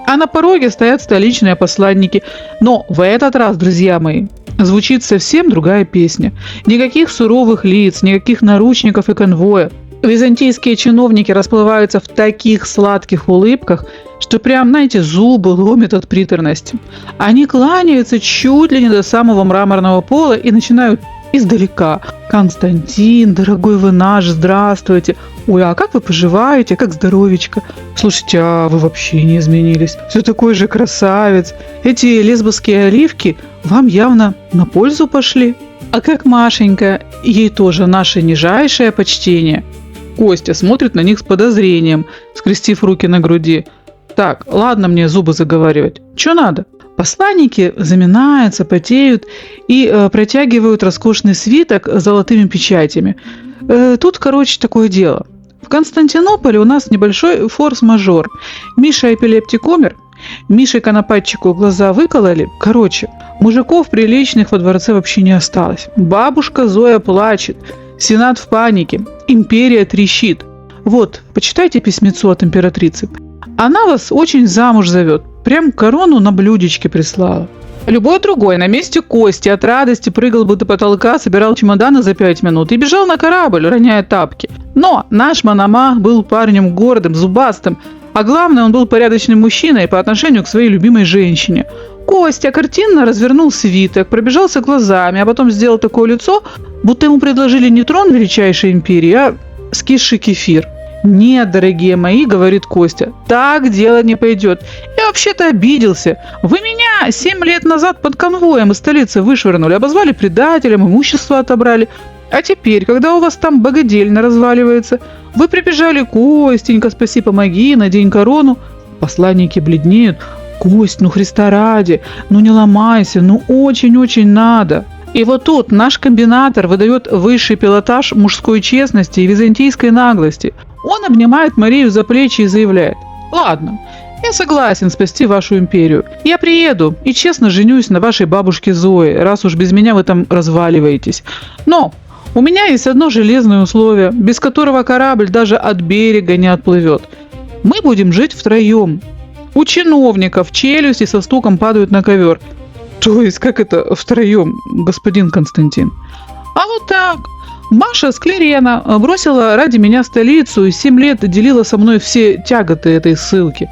А на пороге стоят столичные посланники. Но в этот раз, друзья мои, звучит совсем другая песня. Никаких суровых лиц, никаких наручников и конвоя. Византийские чиновники расплываются в таких сладких улыбках, что прям, зубы ломят от приторности. Они кланяются чуть ли не до самого мраморного пола и начинают издалека. «Константин, дорогой вы наш, здравствуйте. Ой, а как вы поживаете? Как здоровечко? Слушайте, а вы вообще не изменились. Все такой же красавец. Эти лесбосские оливки вам явно на пользу пошли. А как Машенька? Ей тоже наше нижайшее почтение». Костя смотрит на них с подозрением, скрестив руки на груди. Так, ладно мне зубы заговаривать. Что надо? Посланники заминаются, потеют и протягивают роскошный свиток с золотыми печатями. Тут, такое дело. В Константинополе у нас небольшой форс-мажор. Миша эпилептик умер, Мише конопатчику глаза выкололи. Мужиков приличных во дворце вообще не осталось. Бабушка Зоя плачет, Сенат в панике, империя трещит. Вот, почитайте письмецо от императрицы. Она вас очень замуж зовет. Прям корону на блюдечке прислала. Любой другой на месте Кости от радости прыгал бы до потолка, собирал чемоданы за 5 минут и бежал на корабль, роняя тапки. Но наш Мономах был парнем гордым, зубастым, а главное, он был порядочным мужчиной по отношению к своей любимой женщине. Костя картинно развернул свиток, пробежался глазами, а потом сделал такое лицо, будто ему предложили не трон величайшей империи, а скисший кефир. «Нет, дорогие мои, — говорит Костя, — так дело не пойдет. Я вообще-то обиделся. Вы меня 7 лет назад под конвоем из столицы вышвырнули, обозвали предателем, имущество отобрали. А теперь, когда у вас там богадельня разваливается, вы прибежали: Костенька, спаси, помоги, надень корону». Посланники бледнеют: «Кость, ну Христа ради, ну не ломайся, ну очень-очень надо». И вот тут наш комбинатор выдает высший пилотаж мужской честности и византийской наглости. Он обнимает Марию за плечи и заявляет: «Ладно, я согласен спасти вашу империю. Я приеду и честно женюсь на вашей бабушке Зое, раз уж без меня вы там разваливаетесь. Но у меня есть одно железное условие, без которого корабль даже от берега не отплывет. Мы будем жить втроем». У чиновников челюсти со стуком падают на ковер. То есть, как это втроем, господин Константин? А вот так. Маша Склерена бросила ради меня столицу и 7 лет делила со мной все тяготы этой ссылки.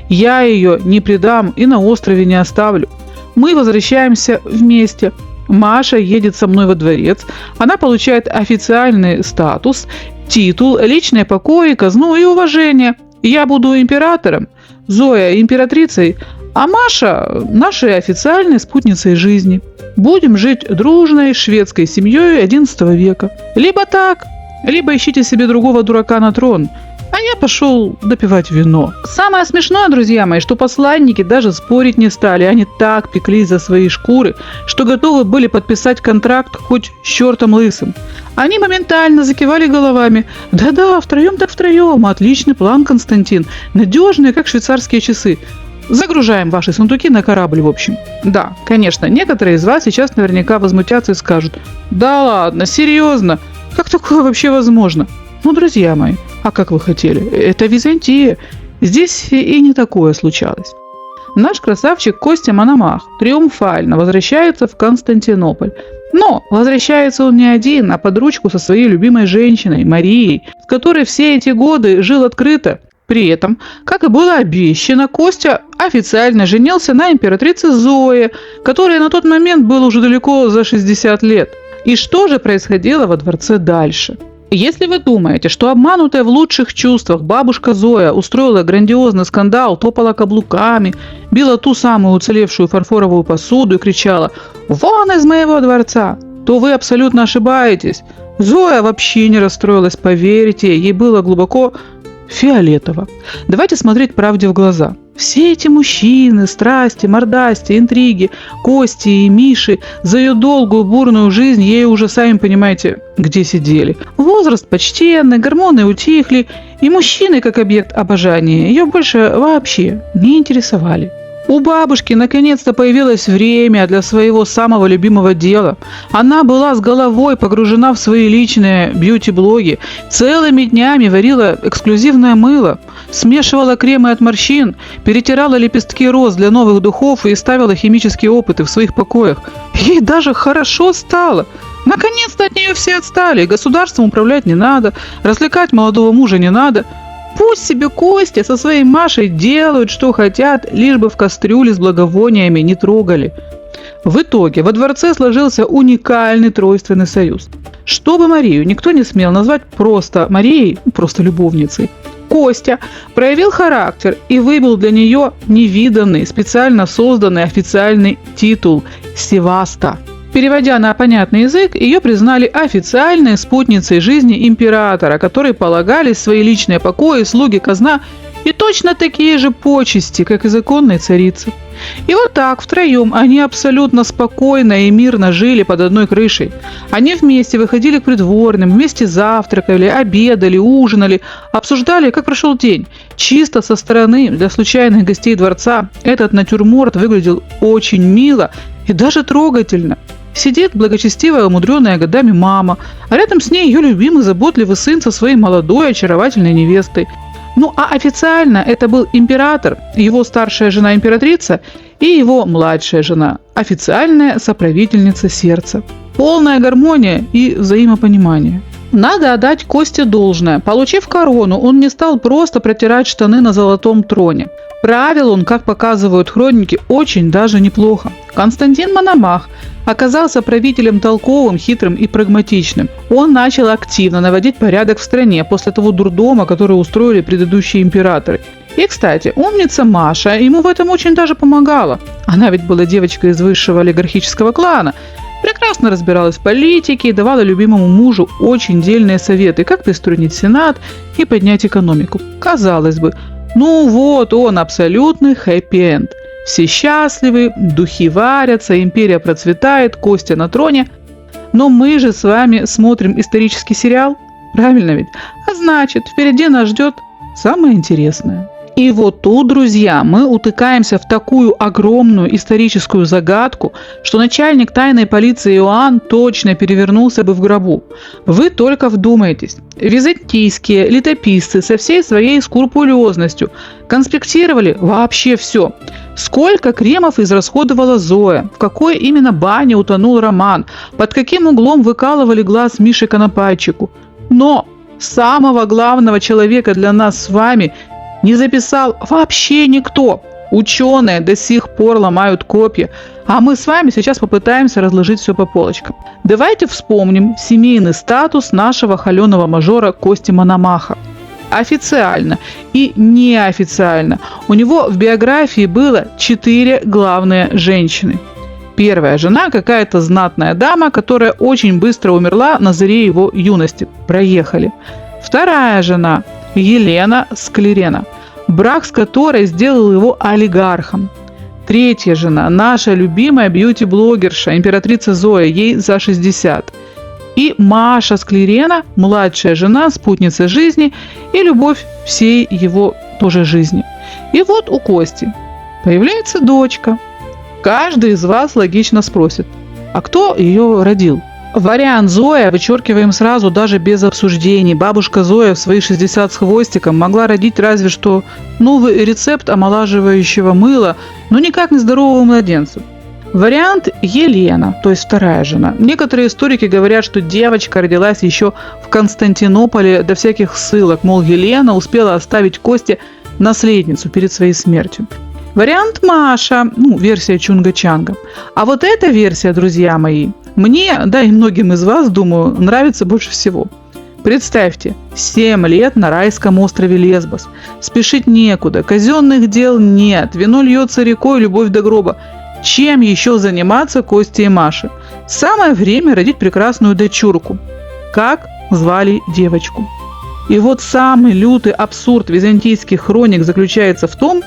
Я ее не предам и на острове не оставлю. Мы возвращаемся вместе. Маша едет со мной во дворец. Она получает официальный статус, титул, личные покои, казну и уважение. Я буду императором, Зоя императрицей, а Маша нашей официальной спутницей жизни. Будем жить дружной шведской семьей XI века. Либо так, либо ищите себе другого дурака на трон. А я пошел допивать вино. Самое смешное, друзья мои, что посланники даже спорить не стали. Они так пеклись за свои шкуры, что готовы были подписать контракт хоть с чертом лысым. Они моментально закивали головами. «Да-да, втроем так втроем. Отличный план, Константин. Надежный, как швейцарские часы. Загружаем ваши сундуки на корабль, в общем». Да, конечно, некоторые из вас сейчас наверняка возмутятся и скажут: «Да ладно, серьезно? Как такое вообще возможно?» Ну, друзья мои, а как вы хотели? Это Византия. Здесь и не такое случалось. Наш красавчик Костя Мономах триумфально возвращается в Константинополь. Но возвращается он не один, а под ручку со своей любимой женщиной Марией, с которой все эти годы жил открыто. При этом, как и было обещано, Костя официально женился на императрице Зое, которой на тот момент было уже далеко за 60 лет. И что же происходило во дворце дальше? Если вы думаете, что обманутая в лучших чувствах бабушка Зоя устроила грандиозный скандал, топала каблуками, била ту самую уцелевшую фарфоровую посуду и кричала «Вон из моего дворца!», то вы абсолютно ошибаетесь. Зоя вообще не расстроилась, поверьте, ей было глубоко фиолетово. Давайте смотреть правде в глаза. Все эти мужчины, страсти, мордасти, интриги, Кости и Миши за ее долгую бурную жизнь ей уже, сами понимаете, где сидели. Возраст почтенный, гормоны утихли, и мужчины, как объект обожания, ее больше вообще не интересовали. У бабушки наконец-то появилось время для своего самого любимого дела. Она была с головой погружена в свои личные бьюти-блоги, целыми днями варила эксклюзивное мыло, смешивала кремы от морщин, перетирала лепестки роз для новых духов и ставила химические опыты в своих покоях. Ей даже хорошо стало. Наконец-то от нее все отстали, государством управлять не надо, развлекать молодого мужа не надо. Пусть себе Костя со своей Машей делают, что хотят, лишь бы в кастрюле с благовониями не трогали. В итоге во дворце сложился уникальный тройственный союз. Чтобы Марию никто не смел назвать просто Марией, просто любовницей, Костя проявил характер и выбил для нее невиданный, специально созданный официальный титул «Севаста». Переводя на понятный язык, ее признали официальной спутницей жизни императора, которой полагались свои личные покои, слуги, казна и точно такие же почести, как и законной царицы. И вот так втроем они абсолютно спокойно и мирно жили под одной крышей. Они вместе выходили к придворным, вместе завтракали, обедали, ужинали, обсуждали, как прошел день. Чисто со стороны, для случайных гостей дворца, этот натюрморт выглядел очень мило и даже трогательно. Сидит благочестивая, умудренная годами мама, а рядом с ней ее любимый, заботливый сын со своей молодой, очаровательной невестой. Ну а официально это был император, его старшая жена императрица и его младшая жена, официальная соправительница сердца. Полная гармония и взаимопонимание. Надо отдать Косте должное. Получив корону, он не стал просто протирать штаны на золотом троне. Правил он, как показывают хроники, очень даже неплохо. Константин Мономах оказался правителем толковым, хитрым и прагматичным. Он начал активно наводить порядок в стране после того дурдома, который устроили предыдущие императоры. И, кстати, умница Маша ему в этом очень даже помогала. Она ведь была девочкой из высшего олигархического клана, прекрасно разбиралась в политике и давала любимому мужу очень дельные советы, как пристроить Сенат и поднять экономику. Казалось бы, ну вот он, абсолютный хэппи-энд. Все счастливы, духи варятся, империя процветает, Костя на троне. Но мы же с вами смотрим исторический сериал, правильно ведь? А значит, впереди нас ждет самое интересное. И вот тут, друзья, мы утыкаемся в такую огромную историческую загадку, что начальник тайной полиции Иоанн точно перевернулся бы в гробу. Вы только вдумайтесь. Византийские летописцы со всей своей скрупулезностью конспектировали вообще все. Сколько кремов израсходовала Зоя, в какой именно бане утонул Роман, под каким углом выкалывали глаз Мише Конопатчику. Но самого главного человека для нас с вами не записал вообще никто. Ученые до сих пор ломают копья, а мы с вами сейчас попытаемся разложить все по полочкам. Давайте вспомним семейный статус нашего холеного мажора Кости Мономаха. Официально и неофициально у него в биографии было 4 главные женщины. Первая жена – какая-то знатная дама, которая очень быстро умерла на заре его юности. Проехали. Вторая жена – Елена Склерена, брак с которой сделал его олигархом. Третья жена – наша любимая бьюти-блогерша, императрица Зоя, ей за 60. И Маша Склерена, младшая жена, спутница жизни и любовь всей его тоже жизни. И вот у Кости появляется дочка. Каждый из вас логично спросит, а кто ее родил? Вариант Зоя вычеркиваем сразу, даже без обсуждений. Бабушка Зоя в свои 60 с хвостиком могла родить разве что новый рецепт омолаживающего мыла, но никак не здорового младенца. Вариант Елена, то есть вторая жена. Некоторые историки говорят, что девочка родилась еще в Константинополе до всяких ссылок, мол, Елена успела оставить Косте наследницу перед своей смертью. Вариант Маша, версия Чунга-Чанга. А вот эта версия, друзья мои, мне, да и многим из вас, думаю, нравится больше всего. Представьте, 7 лет на райском острове Лесбос. Спешить некуда, казенных дел нет, вино льется рекой, любовь до гроба. Чем еще заниматься Косте и Маше? Самое время родить прекрасную дочурку. Как звали девочку? И вот самый лютый абсурд византийских хроник заключается в том,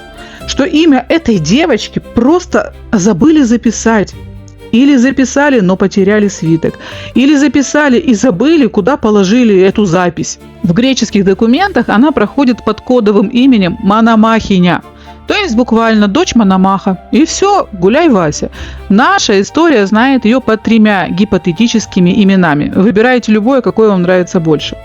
что имя этой девочки просто забыли записать. Или записали, но потеряли свиток. Или записали и забыли, куда положили эту запись. В греческих документах она проходит под кодовым именем Мономахиня. То есть буквально дочь Мономаха. И все, гуляй, Вася. Наша история знает ее под 3 гипотетическими именами. Выбирайте любое, какое вам нравится больше.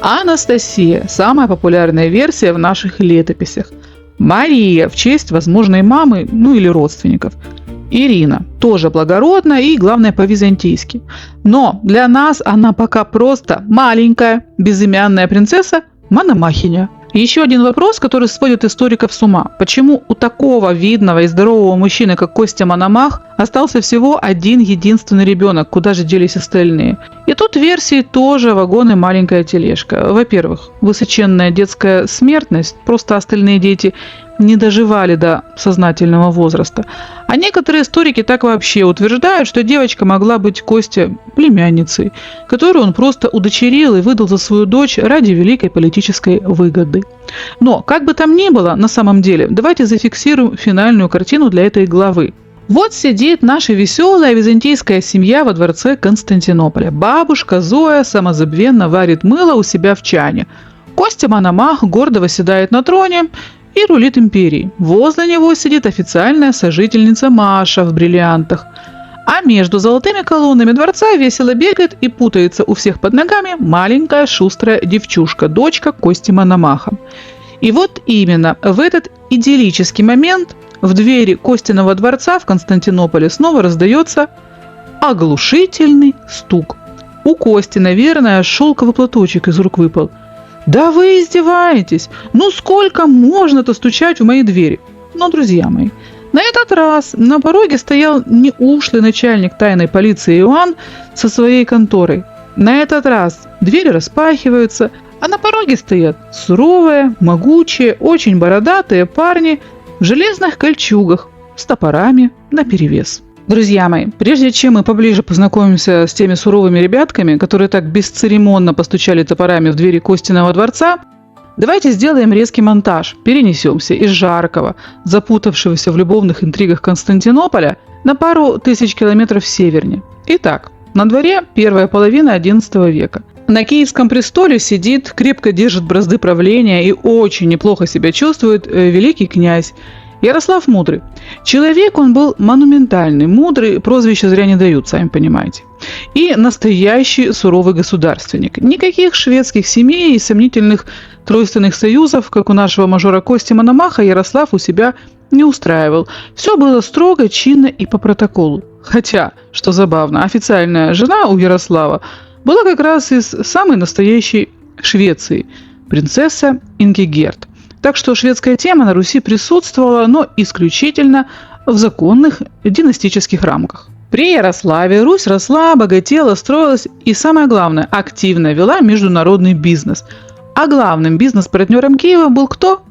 Анастасия – самая популярная версия в наших летописях. Мария – в честь возможной мамы, или родственников. Ирина – тоже благородная и, главное, по-византийски. Но для нас она пока просто маленькая безымянная принцесса Мономахиня. Еще один вопрос, который сводит историков с ума. Почему у такого видного и здорового мужчины, как Костя Мономах, остался всего один единственный ребенок? Куда же делись остальные? И тут версии тоже вагон и маленькая тележка. Во-первых, высоченная детская смертность, просто остальные дети не доживали до сознательного возраста. А некоторые историки так вообще утверждают, что девочка могла быть Косте племянницей, которую он просто удочерил и выдал за свою дочь ради великой политической выгоды. Но, как бы там ни было, на самом деле, давайте зафиксируем финальную картину для этой главы. Вот сидит наша веселая византийская семья во дворце Константинополя. Бабушка Зоя самозабвенно варит мыло у себя в чане. Костя Мономах гордо восседает на троне и рулит империей. Возле него сидит официальная сожительница Маша в бриллиантах. А между золотыми колоннами дворца весело бегает и путается у всех под ногами маленькая шустрая девчушка, дочка Кости Мономаха. И вот именно в этот идиллический момент в двери Костиного дворца в Константинополе снова раздается оглушительный стук. У Кости, наверное, шелковый платочек из рук выпал. Да вы издеваетесь! Сколько можно-то стучать в мои двери? Но, друзья мои, На этот раз на пороге стоял не ушлый начальник тайной полиции Иоанн со своей конторой. На этот раз двери распахиваются, а на пороге стоят суровые, могучие, очень бородатые парни в железных кольчугах с топорами наперевес. Друзья мои, прежде чем мы поближе познакомимся с теми суровыми ребятками, которые так бесцеремонно постучали топорами в двери Костиного дворца, давайте сделаем резкий монтаж, перенесемся из жаркого, запутавшегося в любовных интригах Константинополя на пару тысяч километров севернее. Итак, на дворе первая половина XI века. На Киевском престоле сидит, крепко держит бразды правления и очень неплохо себя чувствует великий князь Ярослав Мудрый. Человек он был монументальный, мудрый, прозвища зря не дают, сами понимаете. И настоящий суровый государственник. Никаких шведских семей и сомнительных тройственных союзов, как у нашего мажора Кости Мономаха, Ярослав у себя не устраивал. Все было строго, чинно и по протоколу. Хотя, что забавно, официальная жена у Ярослава была как раз из самой настоящей Швеции, принцесса Ингигерт. Так что шведская тема на Руси присутствовала, но исключительно в законных династических рамках. При Ярославе Русь росла, богатела, строилась и, самое главное, активно вела международный бизнес. А главным бизнес-партнером Киева был кто?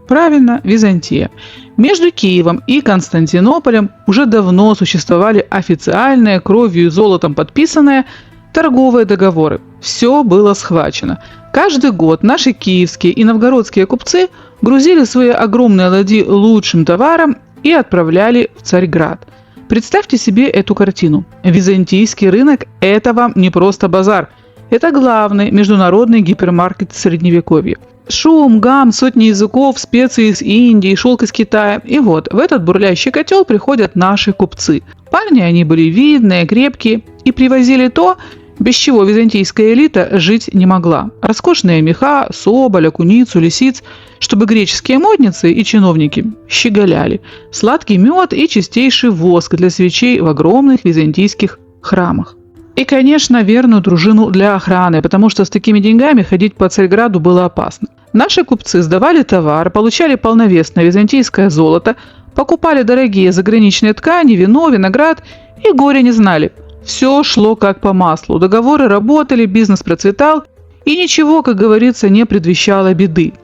Правильно, Византия. Между Киевом и Константинополем уже давно существовали официальные, кровью и золотом подписанные торговые договоры. Все было схвачено. Каждый год наши киевские и новгородские купцы грузили свои огромные ладьи лучшим товаром и отправляли в Царьград. Представьте себе эту картину. Византийский рынок – это вам не просто базар. Это главный международный гипермаркет Средневековья. Шум, гам, сотни языков, специи из Индии, шелк из Китая. И вот в этот бурлящий котел приходят наши купцы. Парни они были видные, крепкие и привозили то, без чего византийская элита жить не могла. Роскошные меха, соболя, куницу, лисиц, чтобы греческие модницы и чиновники щеголяли. Сладкий мед и чистейший воск для свечей в огромных византийских храмах. И, конечно, верную дружину для охраны, потому что с такими деньгами ходить по Царьграду было опасно. Наши купцы сдавали товар, получали полновесное византийское золото, покупали дорогие заграничные ткани, вино, виноград и горя не знали. Все шло как по маслу, договоры работали, бизнес процветал, и ничего, как говорится, не предвещало беды.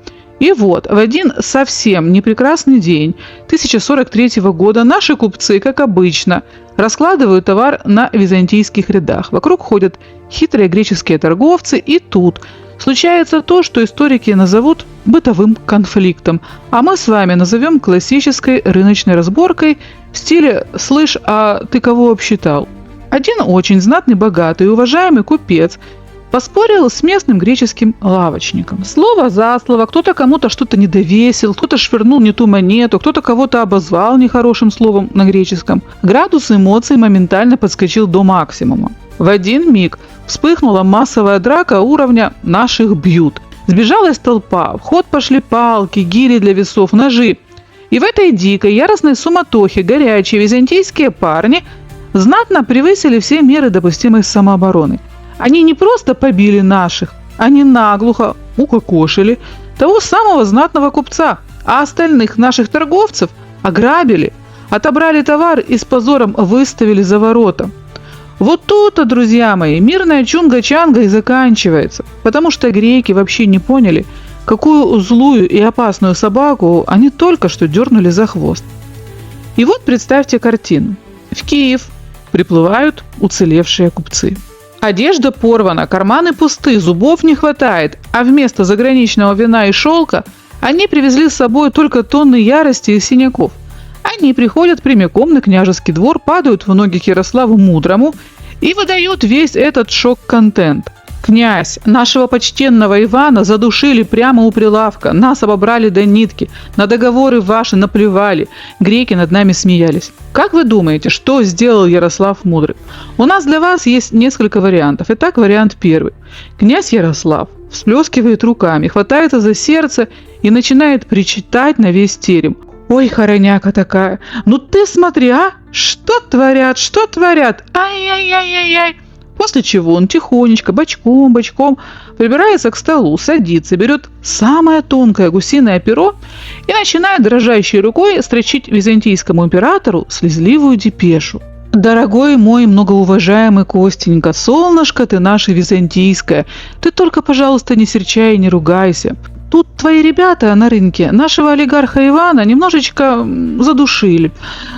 И вот, в один совсем непрекрасный день 1043 года наши купцы, как обычно, раскладывают товар на византийских рядах. Вокруг ходят хитрые греческие торговцы, и тут случается то, что историки назовут бытовым конфликтом, а мы с вами назовем классической рыночной разборкой в стиле «слышь, а ты кого обсчитал?». Один очень знатный, богатый и уважаемый купец поспорил с местным греческим лавочником. Слово за слово, кто-то кому-то что-то недовесил, кто-то швырнул не ту монету, кто-то кого-то обозвал нехорошим словом на греческом. Градус эмоций моментально подскочил до максимума. В один миг вспыхнула массовая драка уровня «наших бьют». Сбежалась толпа, в ход пошли палки, гири для весов, ножи. И в этой дикой, яростной суматохе горячие византийские парни знатно превысили все меры допустимой самообороны. Они не просто побили наших, они наглухо укокошили того самого знатного купца, а остальных наших торговцев ограбили, отобрали товар и с позором выставили за ворота. Вот тут-то, друзья мои, мирная чунга-чанга и заканчивается, потому что греки вообще не поняли, какую злую и опасную собаку они только что дернули за хвост. И вот представьте картину. В Киев приплывают уцелевшие купцы. Одежда порвана, карманы пусты, зубов не хватает, а вместо заграничного вина и шелка они привезли с собой только тонны ярости и синяков. Они приходят прямиком на княжеский двор, падают в ноги к Ярославу Мудрому и выдают весь этот шок-контент. «Князь, нашего почтенного Ивана задушили прямо у прилавка, нас обобрали до нитки, на договоры ваши наплевали, греки над нами смеялись». Как вы думаете, что сделал Ярослав Мудрый? У нас для вас есть несколько вариантов. Итак, вариант первый. Князь Ярослав всплескивает руками, хватается за сердце и начинает причитать на весь терем. «Ой, хороняка такая, ну ты смотри, а? Что творят, ай-яй-яй-яй-яй!» После чего он тихонечко, бочком прибирается к столу, садится, берет самое тонкое гусиное перо и начинает дрожащей рукой строчить византийскому императору слезливую депешу. «Дорогой мой многоуважаемый Костенька, солнышко ты наше византийское, ты только, пожалуйста, не серчай и не ругайся. Тут твои ребята на рынке нашего олигарха Ивана немножечко задушили.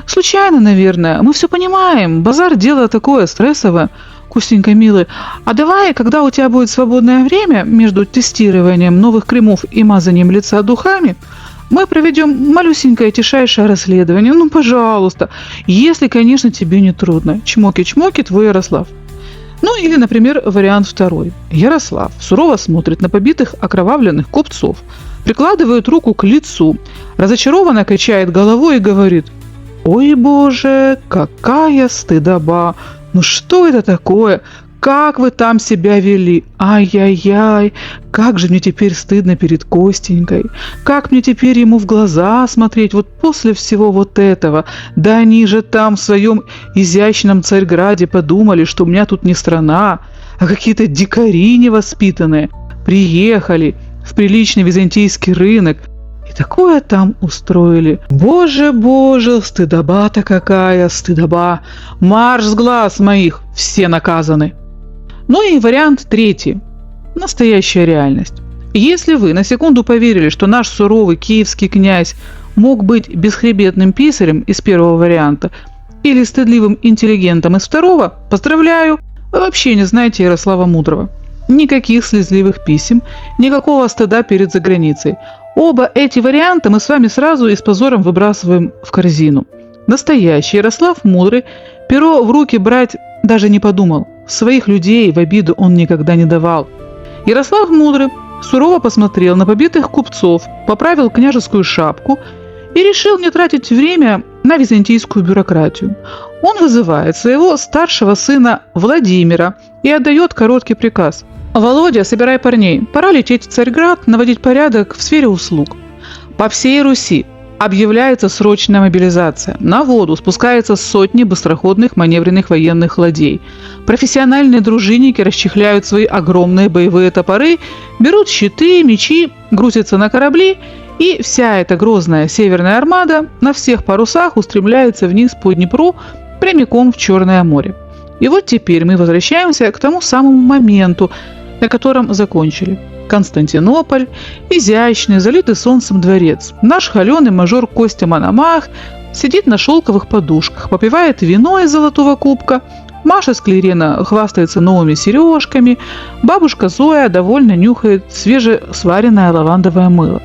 Случайно, наверное. Мы все понимаем. Базар – дело такое стрессовое. Костенька, милый, а давай, когда у тебя будет свободное время между тестированием новых кремов и мазанием лица духами, мы проведем малюсенькое тишайшее расследование. Ну, пожалуйста, если, конечно, тебе не трудно. Чмоки-чмоки, твой Ярослав». Ну или, например, вариант второй. Ярослав сурово смотрит на побитых окровавленных купцов, прикладывает руку к лицу, разочарованно качает головой и говорит: «Ой, Боже, какая стыдоба! Ну что это такое? Как вы там себя вели? Ай-яй-яй, как же мне теперь стыдно перед Костенькой. Как мне теперь ему в глаза смотреть вот после всего вот этого? Да они же там в своем изящном Царьграде подумали, что у меня тут не страна, а какие-то дикари невоспитанные. Приехали в приличный византийский рынок и такое там устроили. Боже, боже, стыдоба-то какая, стыдоба! Марш с глаз моих, все наказаны». Ну и вариант третий. Настоящая реальность. Если вы на секунду поверили, что наш суровый киевский князь мог быть бесхребетным писарем из первого варианта или стыдливым интеллигентом из второго, поздравляю, вы вообще не знаете Ярослава Мудрого. Никаких слезливых писем, никакого стыда перед заграницей. Оба эти варианта мы с вами сразу и с позором выбрасываем в корзину. Настоящий Ярослав Мудрый перо в руки брать даже не подумал. Своих людей в обиду он никогда не давал. Ярослав Мудрый сурово посмотрел на побитых купцов, поправил княжескую шапку и решил не тратить время на византийскую бюрократию. Он вызывает своего старшего сына Владимира и отдает короткий приказ: «Володя, собирай парней, пора лететь в Царьград, наводить порядок в сфере услуг». По всей Руси объявляется срочная мобилизация. На воду спускается сотни быстроходных маневренных военных ладей. Профессиональные дружинники расчехляют свои огромные боевые топоры, берут щиты, мечи, грузятся на корабли, и вся эта грозная северная армада на всех парусах устремляется вниз по Днепру прямиком в Черное море. И вот теперь мы возвращаемся к тому самому моменту, на котором закончили. Константинополь, изящный, залитый солнцем дворец. Наш холеный мажор Костя Мономах сидит на шелковых подушках, попивает вино из золотого кубка. Маша Склерена хвастается новыми сережками. Бабушка Зоя довольно нюхает свежесваренное лавандовое мыло.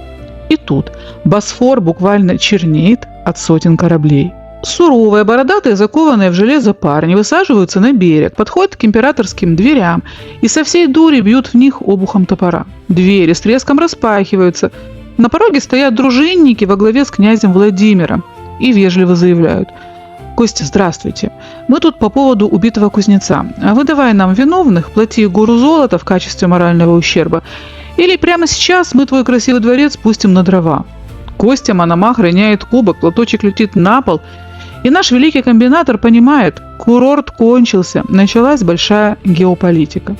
И тут Босфор буквально чернеет от сотен кораблей. Суровые, бородатые, закованные в железо парни высаживаются на берег, подходят к императорским дверям и со всей дури бьют в них обухом топора. Двери с треском распахиваются. На пороге стоят дружинники во главе с князем Владимиром и вежливо заявляют: «Костя, здравствуйте. Мы тут по поводу убитого кузнеца. А выдавай нам виновных, плати гору золота в качестве морального ущерба. Или прямо сейчас мы твой красивый дворец пустим на дрова». Костя Мономах роняет кубок, платочек летит на пол. И наш великий комбинатор понимает, курорт кончился, началась большая геополитика.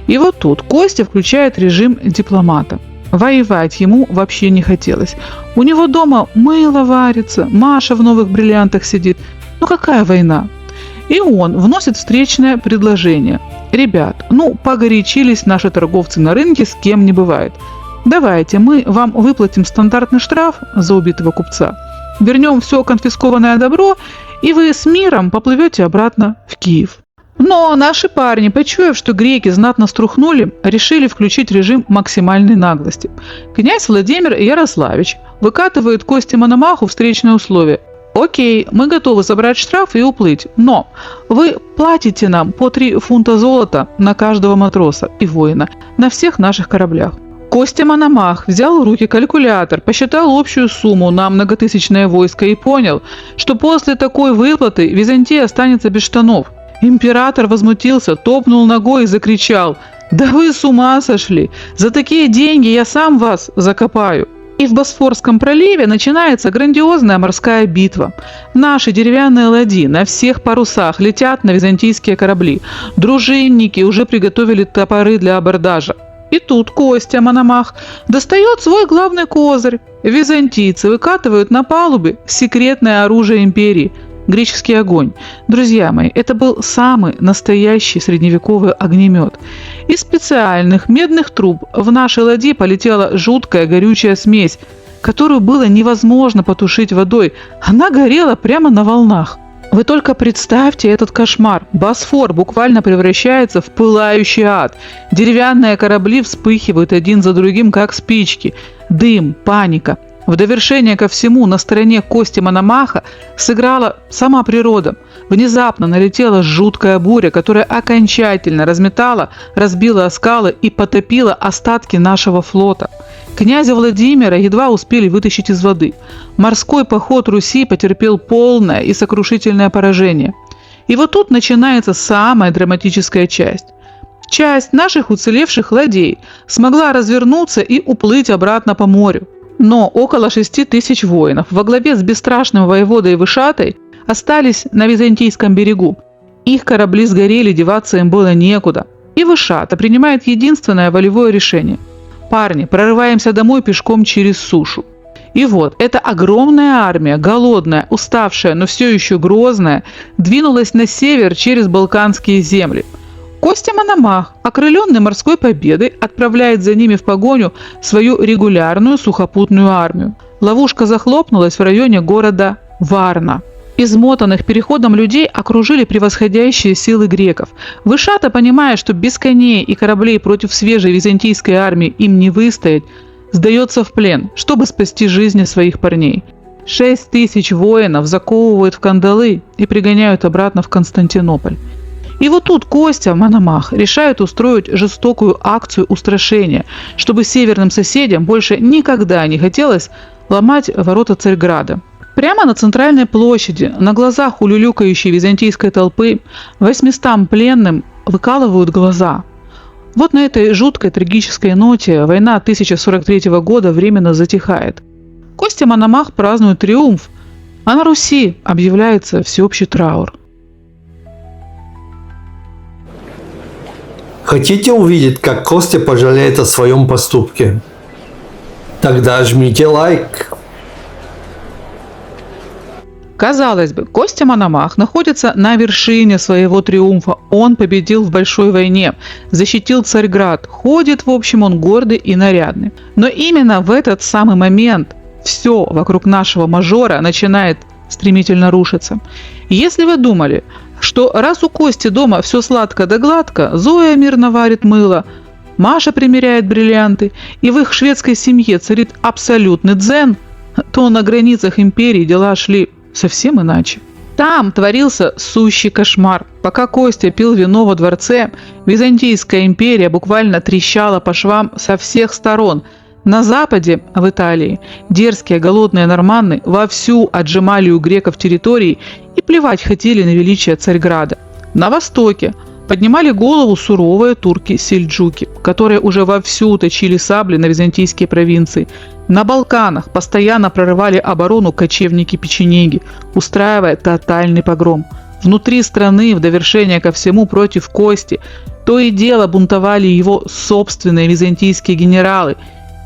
И вот тут Костя включает режим дипломата. Воевать ему вообще не хотелось. У него дома мыло варится, Маша в новых бриллиантах сидит. Ну какая война? И он вносит встречное предложение. Ребят, погорячились наши торговцы на рынке, с кем не бывает. Давайте мы вам выплатим стандартный штраф за убитого купца. Вернем все конфискованное добро, и вы с миром поплывете обратно в Киев. Но наши парни, почуяв, что греки знатно струхнули, решили включить режим максимальной наглости. Князь Владимир Ярославич выкатывает Косте Мономаху встречные условия. «Окей, мы готовы забрать штраф и уплыть, но вы платите нам по 3 фунта золота на каждого матроса и воина на всех наших кораблях». Костя Мономах взял в руки калькулятор, посчитал общую сумму на многотысячное войско и понял, что после такой выплаты Византия останется без штанов. Император возмутился, топнул ногой и закричал: «Да вы с ума сошли! За такие деньги я сам вас закопаю!» И в Босфорском проливе начинается грандиозная морская битва. Наши деревянные ладьи на всех парусах летят на византийские корабли. Дружинники уже приготовили топоры для абордажа. И тут Костя Мономах достает свой главный козырь. Византийцы выкатывают на палубе секретное оружие империи – греческий огонь. Друзья мои, это был самый настоящий средневековый огнемет. Из специальных медных труб в нашей ладье полетела жуткая горючая смесь, которую было невозможно потушить водой. Она горела прямо на волнах. Вы только представьте этот кошмар. Босфор буквально превращается в пылающий ад. Деревянные корабли вспыхивают один за другим, как спички. Дым, паника. В довершение ко всему на стороне Кости Мономаха сыграла сама природа. Внезапно налетела жуткая буря, которая окончательно разметала, разбила о скалы и потопила остатки нашего флота. Князя Владимира едва успели вытащить из воды. Морской поход Руси потерпел полное и сокрушительное поражение. И вот тут начинается самая драматическая часть. Часть наших уцелевших ладей смогла развернуться и уплыть обратно по морю. Но около 6 тысяч воинов во главе с бесстрашным воеводой Вышатой остались на Византийском берегу. Их корабли сгорели, деваться им было некуда. И Вышата принимает единственное волевое решение. Парни, прорываемся домой пешком через сушу. И вот, эта огромная армия, голодная, уставшая, но все еще грозная, двинулась на север через Балканские земли. Костя Мономах, окрыленный морской победой, отправляет за ними в погоню свою регулярную сухопутную армию. Ловушка захлопнулась в районе города Варна. Измотанных переходом людей окружили превосходящие силы греков. Вышата, понимая, что без коней и кораблей против свежей византийской армии им не выстоять, сдается в плен, чтобы спасти жизни своих парней. 6 тысяч воинов заковывают в кандалы и пригоняют обратно в Константинополь. И вот тут Костя Мономах решает устроить жестокую акцию устрашения, чтобы северным соседям больше никогда не хотелось ломать ворота Царьграда. Прямо на центральной площади, на глазах улюлюкающей византийской толпы, 800 пленным выкалывают глаза. Вот на этой жуткой трагической ноте война 1043 года временно затихает. Костя Мономах празднует триумф, а на Руси объявляется всеобщий траур. Хотите увидеть, как Костя пожалеет о своем поступке? Тогда жмите лайк. Казалось бы, Костя Мономах находится на вершине своего триумфа. Он победил в большой войне, защитил Царьград. Ходит, в общем, он гордый и нарядный. Но именно в этот самый момент все вокруг нашего мажора начинает стремительно рушиться. Если вы думали, что раз у Кости дома все сладко да гладко, Зоя мирно варит мыло, Маша примеряет бриллианты, и в их шведской семье царит абсолютный дзен, то на границах империи дела шли совсем иначе. Там творился сущий кошмар. Пока Костя пил вино во дворце, Византийская империя буквально трещала по швам со всех сторон. На западе, в Италии, дерзкие голодные норманны вовсю отжимали у греков территории и плевать хотели на величие Царьграда. На востоке поднимали голову суровые турки-сельджуки, которые уже вовсю точили сабли на византийские провинции. На Балканах постоянно прорывали оборону кочевники-печенеги, устраивая тотальный погром. Внутри страны, в довершение ко всему против Кости, то и дело бунтовали его собственные византийские генералы,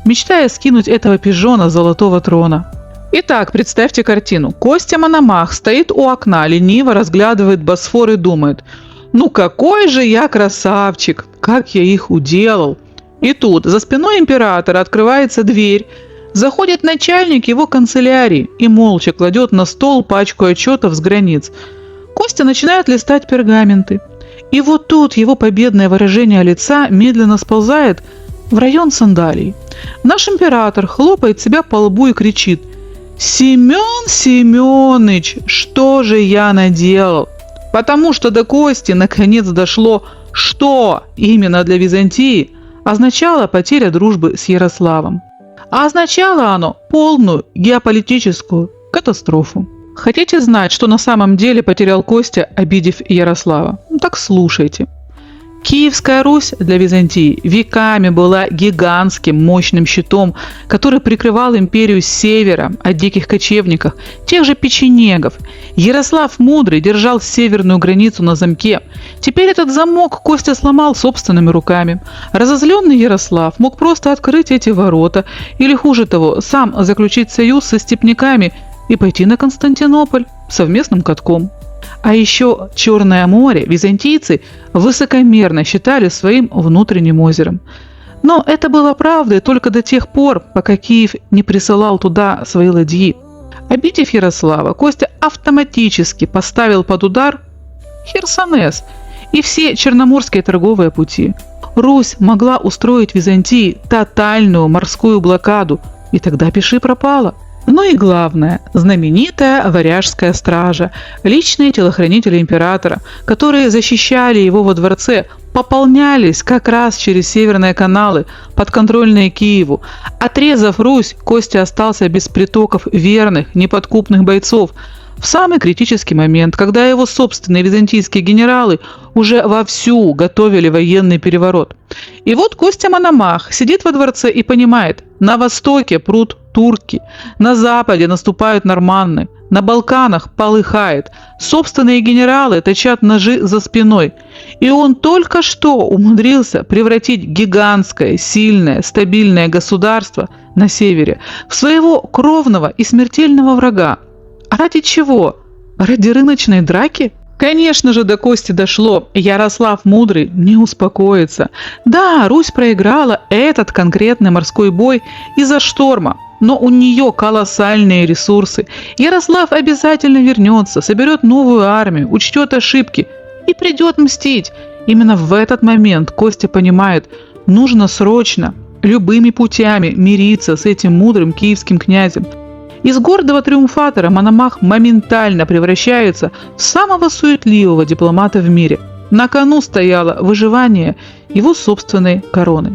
мечтая скинуть этого пижона с золотого трона. Итак, представьте картину. Костя Мономах стоит у окна, лениво разглядывает Босфор и думает: «Ну какой же я красавчик! Как я их уделал!» И тут за спиной императора открывается дверь, заходит начальник его канцелярии и молча кладет на стол пачку отчетов с границ. Костя начинает листать пергаменты. И вот тут его победное выражение лица медленно сползает в район сандалий. Наш император хлопает себя по лбу и кричит: «Семен Семеныч, что же я наделал?» Потому что до Кости наконец дошло, что именно для Византии означала потеря дружбы с Ярославом. А означало оно полную геополитическую катастрофу. Хотите знать, что на самом деле потерял Костя, обидев Ярослава? Так слушайте. Киевская Русь для Византии веками была гигантским мощным щитом, который прикрывал империю с севера от диких кочевников, тех же печенегов. Ярослав Мудрый держал северную границу на замке. Теперь этот замок Костя сломал собственными руками. Разозленный Ярослав мог просто открыть эти ворота или, хуже того, сам заключить союз со степняками и пойти на Константинополь совместным катком. А еще Черное море византийцы высокомерно считали своим внутренним озером. Но это было правдой только до тех пор, пока Киев не присылал туда свои ладьи. Обидев Ярослава, Костя автоматически поставил под удар Херсонес и все черноморские торговые пути. Русь могла устроить Византии тотальную морскую блокаду, и тогда пиши пропало. Ну и главное, знаменитая Варяжская стража, личные телохранители императора, которые защищали его во дворце, пополнялись как раз через северные каналы, подконтрольные Киеву. Отрезав Русь, Костя остался без притоков верных, неподкупных бойцов в самый критический момент, когда его собственные византийские генералы уже вовсю готовили военный переворот. И вот Костя Мономах сидит во дворце и понимает: на востоке прут турки, на западе наступают норманны, на Балканах полыхает, собственные генералы точат ножи за спиной. И он только что умудрился превратить гигантское, сильное, стабильное государство на севере в своего кровного и смертельного врага. А ради чего? Ради рыночной драки? Конечно же, до Кости дошло. Ярослав Мудрый не успокоится. Да, Русь проиграла этот конкретный морской бой из-за шторма, но у нее колоссальные ресурсы. Ярослав обязательно вернется, соберет новую армию, учтет ошибки и придет мстить. Именно в этот момент Костя понимает, нужно срочно, любыми путями мириться с этим мудрым киевским князем. Из гордого триумфатора Мономах моментально превращается в самого суетливого дипломата в мире. На кону стояло выживание его собственной короны.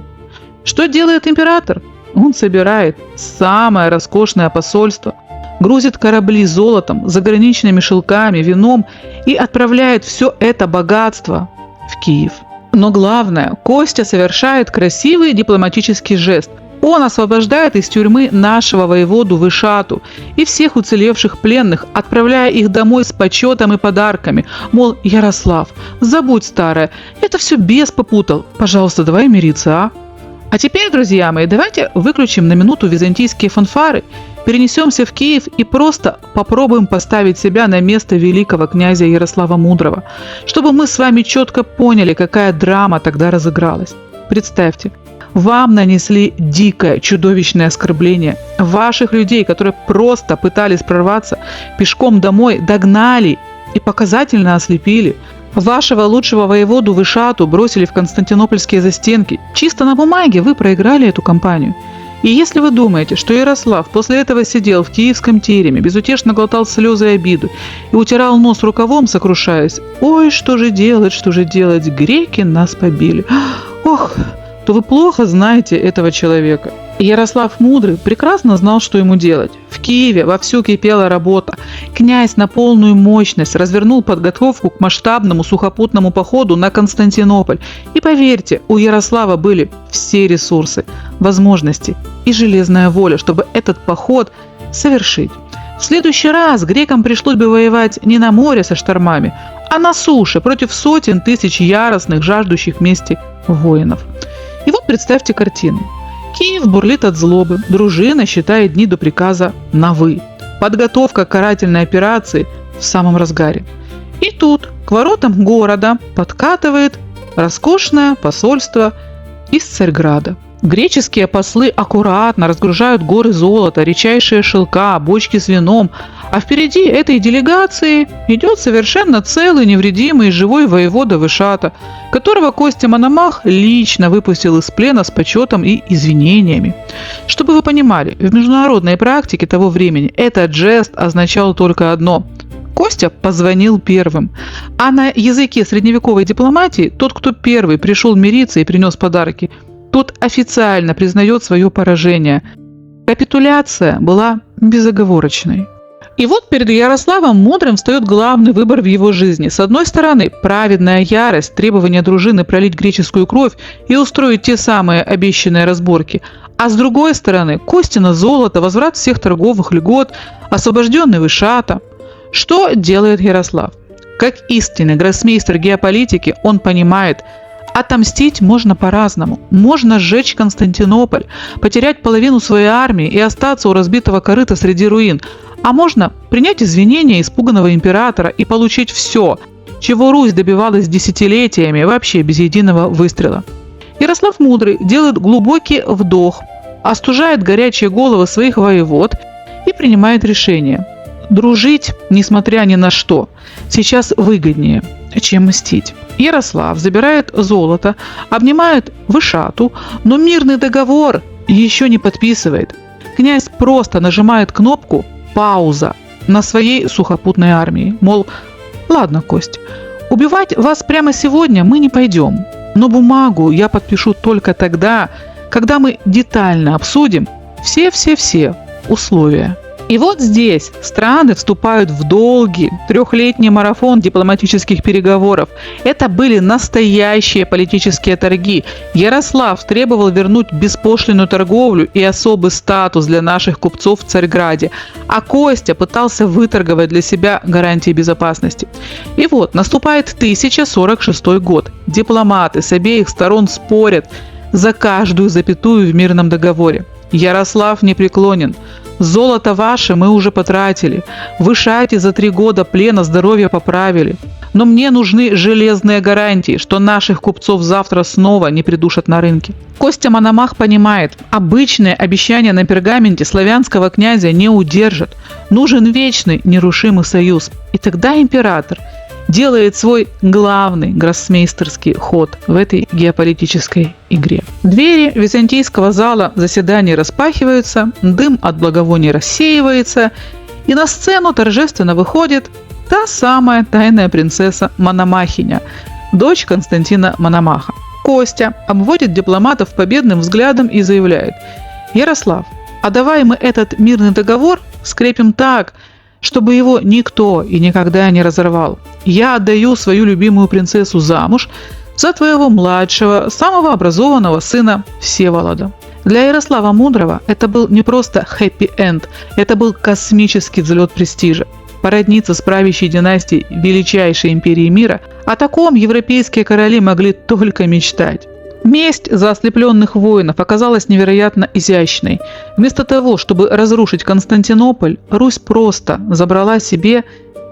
Что делает император? Он собирает самое роскошное посольство, грузит корабли золотом, заграничными шелками, вином и отправляет все это богатство в Киев. Но главное, Костя совершает красивый дипломатический жест. Он освобождает из тюрьмы нашего воеводу Вышату и всех уцелевших пленных, отправляя их домой с почетом и подарками. Мол, Ярослав, забудь старое, это все бес попутал, пожалуйста, давай мириться, а? А теперь, друзья мои, давайте выключим на минуту византийские фанфары, перенесемся в Киев и просто попробуем поставить себя на место великого князя Ярослава Мудрого, чтобы мы с вами четко поняли, какая драма тогда разыгралась. Представьте, вам нанесли дикое, чудовищное оскорбление. Ваших людей, которые просто пытались прорваться пешком домой, догнали и показательно ослепили. Вашего лучшего воеводу Вышату бросили в константинопольские застенки. Чисто на бумаге вы проиграли эту кампанию. И если вы думаете, что Ярослав после этого сидел в киевском тереме, безутешно глотал слезы и обиду и утирал нос рукавом, сокрушаясь: «Ой, что же делать, греки нас побили», ох, то вы плохо знаете этого человека. Ярослав Мудрый прекрасно знал, что ему делать. В Киеве вовсю кипела работа. Князь на полную мощность развернул подготовку к масштабному сухопутному походу на Константинополь. И поверьте, у Ярослава были все ресурсы, возможности и железная воля, чтобы этот поход совершить. В следующий раз грекам пришлось бы воевать не на море со штормами, а на суше против сотен тысяч яростных, жаждущих мести воинов. И вот представьте картину. Киев бурлит от злобы, дружина считает дни до приказа на «вы». Подготовка к карательной операции в самом разгаре. И тут к воротам города подкатывает роскошное посольство из Царьграда. Греческие послы аккуратно разгружают горы золота, редчайшие шелка, бочки с вином, а впереди этой делегации идет совершенно целый, невредимый, живой воевода Вышата, которого Костя Мономах лично выпустил из плена с почетом и извинениями. Чтобы вы понимали, в международной практике того времени этот жест означал только одно: Костя позвонил первым. А на языке средневековой дипломатии тот, кто первый пришел мириться и принес подарки, тот официально признает свое поражение. Капитуляция была безоговорочной. И вот перед Ярославом Мудрым встает главный выбор в его жизни. С одной стороны, праведная ярость, требование дружины пролить греческую кровь и устроить те самые обещанные разборки. А с другой стороны, Костина золото, возврат всех торговых льгот, освобожденный Вышата. Что делает Ярослав? Как истинный гроссмейстер геополитики, он понимает, отомстить можно по-разному. Можно сжечь Константинополь, потерять половину своей армии и остаться у разбитого корыта среди руин. А можно принять извинения испуганного императора и получить все, чего Русь добивалась десятилетиями, вообще без единого выстрела. Ярослав Мудрый делает глубокий вдох, остужает горячие головы своих воевод и принимает решение. Дружить, несмотря ни на что, сейчас выгоднее, чем мстить. Ярослав забирает золото, обнимает Вышату, но мирный договор еще не подписывает. Князь просто нажимает кнопку «Пауза» на своей сухопутной армии. Мол, ладно, Кость, убивать вас прямо сегодня мы не пойдем, но бумагу я подпишу только тогда, когда мы детально обсудим все условия. И вот здесь страны вступают в долгий трехлетний марафон дипломатических переговоров. Это были настоящие политические торги. Ярослав требовал вернуть беспошлинную торговлю и особый статус для наших купцов в Царьграде, а Костя пытался выторговать для себя гарантии безопасности. И вот наступает 1046 год. Дипломаты с обеих сторон спорят за каждую запятую в мирном договоре. Ярослав непреклонен. Золото ваше мы уже потратили. Вышате за 3 года плена здоровья поправили. Но мне нужны железные гарантии, что наших купцов завтра снова не придушат на рынке. Костя Мономах понимает, обычные обещания на пергаменте славянского князя не удержат. Нужен вечный нерушимый союз. И тогда император делает свой главный гроссмейстерский ход в этой геополитической игре. Двери византийского зала заседаний распахиваются, дым от благовоний рассеивается, и на сцену торжественно выходит та самая тайная принцесса Мономахиня, дочь Константина Мономаха. Костя обводит дипломатов победным взглядом и заявляет: «Ярослав, а давай мы этот мирный договор скрепим так, чтобы его никто и никогда не разорвал. Я отдаю свою любимую принцессу замуж за твоего младшего, самого образованного сына Всеволода». Для Ярослава Мудрого это был не просто хэппи-энд, это был космический взлет престижа. Породниться с правящей династией величайшей империи мира, о таком европейские короли могли только мечтать. Месть за ослепленных воинов оказалась невероятно изящной. Вместо того, чтобы разрушить Константинополь, Русь просто забрала себе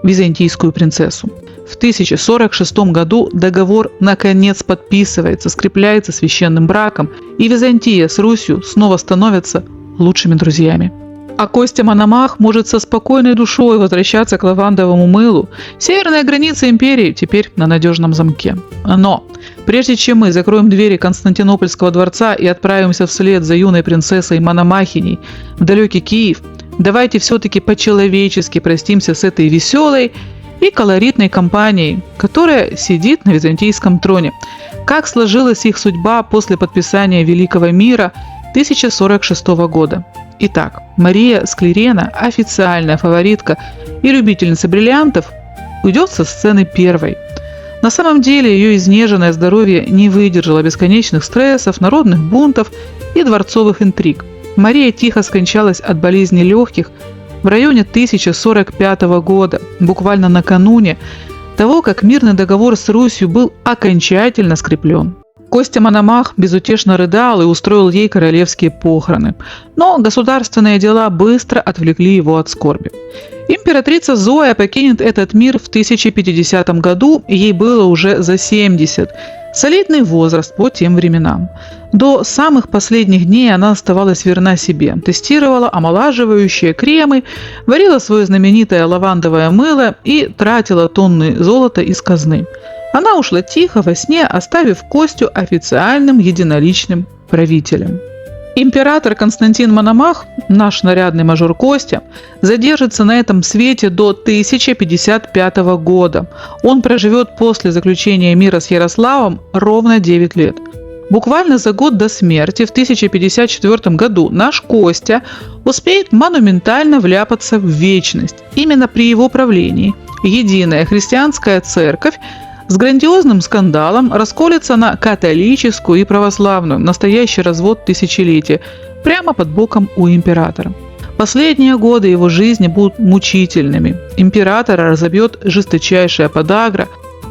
византийскую принцессу. В 1046 году договор наконец подписывается, скрепляется священным браком, и Византия с Русью снова становятся лучшими друзьями. А Костя Мономах может со спокойной душой возвращаться к лавандовому мылу. Северная граница империи теперь на надежном замке. Но прежде чем мы закроем двери Константинопольского дворца и отправимся вслед за юной принцессой Мономахиней в далекий Киев, давайте все-таки по-человечески простимся с этой веселой и колоритной компанией, которая сидит на византийском троне. Как сложилась их судьба после подписания Великого мира 1046 года. Итак, Мария Склерена, официальная фаворитка и любительница бриллиантов, уйдет со сцены первой. На самом деле ее изнеженное здоровье не выдержало бесконечных стрессов, народных бунтов и дворцовых интриг. Мария тихо скончалась от болезни легких в районе 1045 года, буквально накануне того, как мирный договор с Русью был окончательно скреплен. Костя Мономах безутешно рыдал и устроил ей королевские похороны. Но государственные дела быстро отвлекли его от скорби. Императрица Зоя покинет этот мир в 1050 году, ей было уже за 70. Солидный возраст по тем временам. До самых последних дней она оставалась верна себе, тестировала омолаживающие кремы, варила свое знаменитое лавандовое мыло и тратила тонны золота из казны. Она ушла тихо во сне, оставив Костю официальным единоличным правителем. Император Константин Мономах, наш нарядный мажор Костя, задержится на этом свете до 1055 года. Он проживет после заключения мира с Ярославом ровно 9 лет. Буквально за год до смерти в 1054 году наш Костя успеет монументально вляпаться в вечность. Именно при его правлении единая христианская церковь с грандиозным скандалом расколется на католическую и православную, настоящий развод тысячелетия, прямо под боком у императора. Последние годы его жизни будут мучительными. Императора разобьет жесточайшая подагра,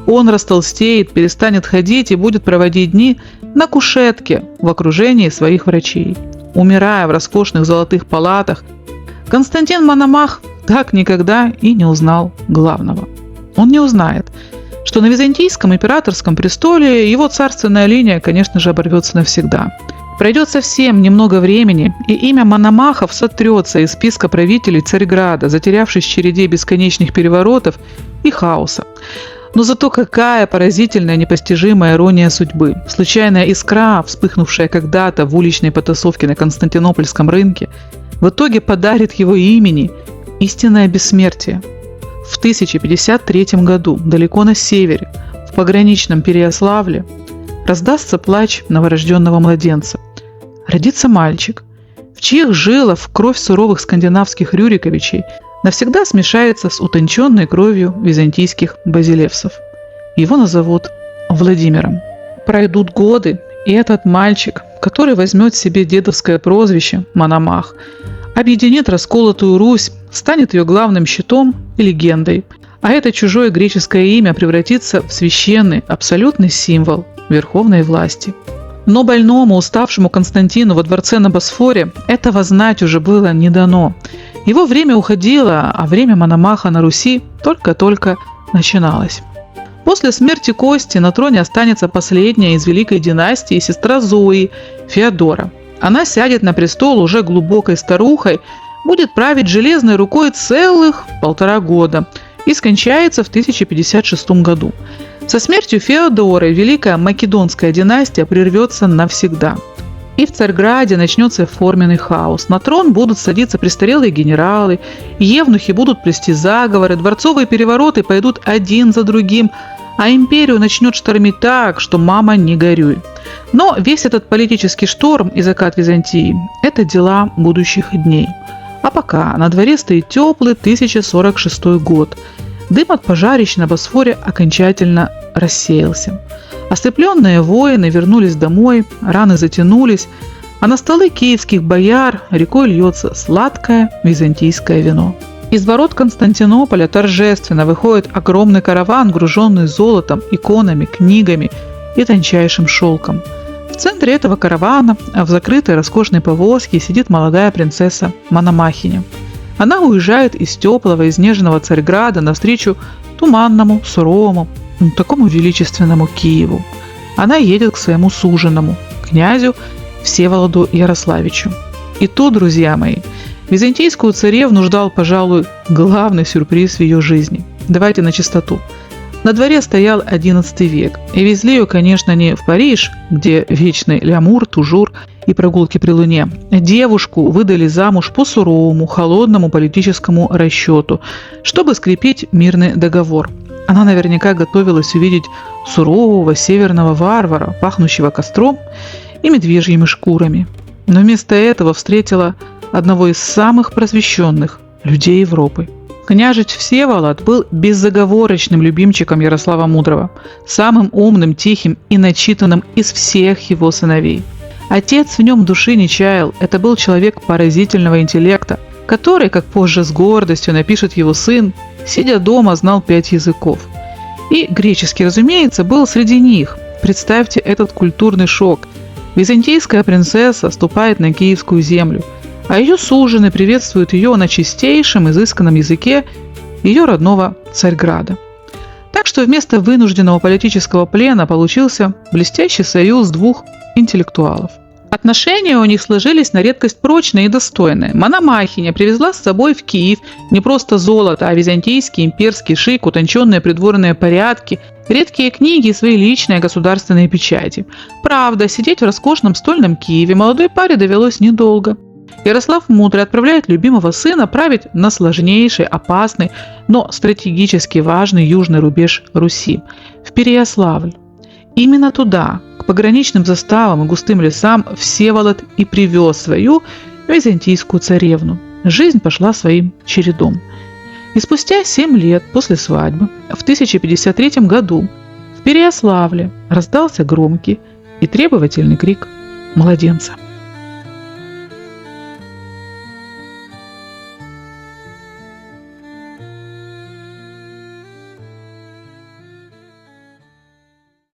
он растолстеет, перестанет ходить и будет проводить дни на кушетке в окружении своих врачей. Умирая в роскошных золотых палатах, Константин Мономах так никогда и не узнал главного. Он не узнает, что на византийском императорском престоле его царственная линия, конечно же, оборвется навсегда. Пройдет совсем немного времени, и имя Мономахов сотрется из списка правителей Царьграда, затерявшись в череде бесконечных переворотов и хаоса. Но зато какая поразительная непостижимая ирония судьбы. Случайная искра, вспыхнувшая когда-то в уличной потасовке на Константинопольском рынке, в итоге подарит его имени истинное бессмертие. В 1053 году, далеко на севере, в пограничном Переяславле, раздастся плач новорожденного младенца. Родится мальчик, в чьих жилах кровь суровых скандинавских Рюриковичей навсегда смешается с утонченной кровью византийских базилевсов. Его назовут Владимиром. Пройдут годы, и этот мальчик, который возьмет себе дедовское прозвище Мономах, объединит расколотую Русь, станет ее главным щитом и легендой, а это чужое греческое имя превратится в священный, абсолютный символ верховной власти. Но больному, уставшему Константину во дворце на Босфоре этого знать уже было не дано. Его время уходило, а время Мономаха на Руси только-только начиналось. После смерти Кости на троне останется последняя из великой династии сестра Зои, Феодора. Она сядет на престол уже глубокой старухой, будет править железной рукой целых 1,5 года и скончается в 1056 году. Со смертью Феодоры Великая Македонская династия прервется навсегда. И в Царьграде начнется форменный хаос. На трон будут садиться престарелые генералы, евнухи будут плести заговоры, дворцовые перевороты пойдут один за другим, а империю начнет штормить так, что мама не горюй. Но весь этот политический шторм и закат Византии – это дела будущих дней. А пока на дворе стоит теплый 1046 год. Дым от пожарищ на Босфоре окончательно рассеялся. Ослепленные воины вернулись домой, раны затянулись, а на столы киевских бояр рекой льется сладкое византийское вино. Из ворот Константинополя торжественно выходит огромный караван, груженный золотом, иконами, книгами и тончайшим шелком. В центре этого каравана, в закрытой роскошной повозке, сидит молодая принцесса Мономахиня. Она уезжает из теплого, изнеженного Царьграда навстречу туманному, суровому, такому величественному Киеву. Она едет к своему суженому, князю Всеволоду Ярославичу. И тут, друзья мои, византийскую царевну ждал, пожалуй, главный сюрприз в ее жизни. Давайте на чистоту. На дворе стоял XI век, и везли ее, конечно, не в Париж, где вечный лямур, тужур и прогулки при луне. Девушку выдали замуж по суровому, холодному политическому расчету, чтобы скрепить мирный договор. Она наверняка готовилась увидеть сурового северного варвара, пахнущего костром и медвежьими шкурами. Но вместо этого встретила одного из самых просвещенных людей Европы. Княжич Всеволод был безоговорочным любимчиком Ярослава Мудрого, самым умным, тихим и начитанным из всех его сыновей. Отец в нем души не чаял, это был человек поразительного интеллекта, который, как позже с гордостью напишет его сын, сидя дома, знал 5 языков. И греческий, разумеется, был среди них. Представьте этот культурный шок. Византийская принцесса ступает на киевскую землю, а ее суженый приветствует ее на чистейшем, изысканном языке ее родного Царьграда. Так что вместо вынужденного политического плена получился блестящий союз двух интеллектуалов. Отношения у них сложились на редкость прочные и достойные. Мономахиня привезла с собой в Киев не просто золото, а византийский имперский шик, утонченные придворные порядки, редкие книги и свои личные государственные печати. Правда, сидеть в роскошном стольном Киеве молодой паре довелось недолго. Ярослав Мудрый отправляет любимого сына править на сложнейший, опасный, но стратегически важный южный рубеж Руси – в Переяславль. Именно туда, к к пограничным заставам и густым лесам Всеволод и привез свою византийскую царевну. Жизнь пошла своим чередом. И спустя 7 лет после свадьбы, в 1053 году, в Переяславле раздался громкий и требовательный крик младенца.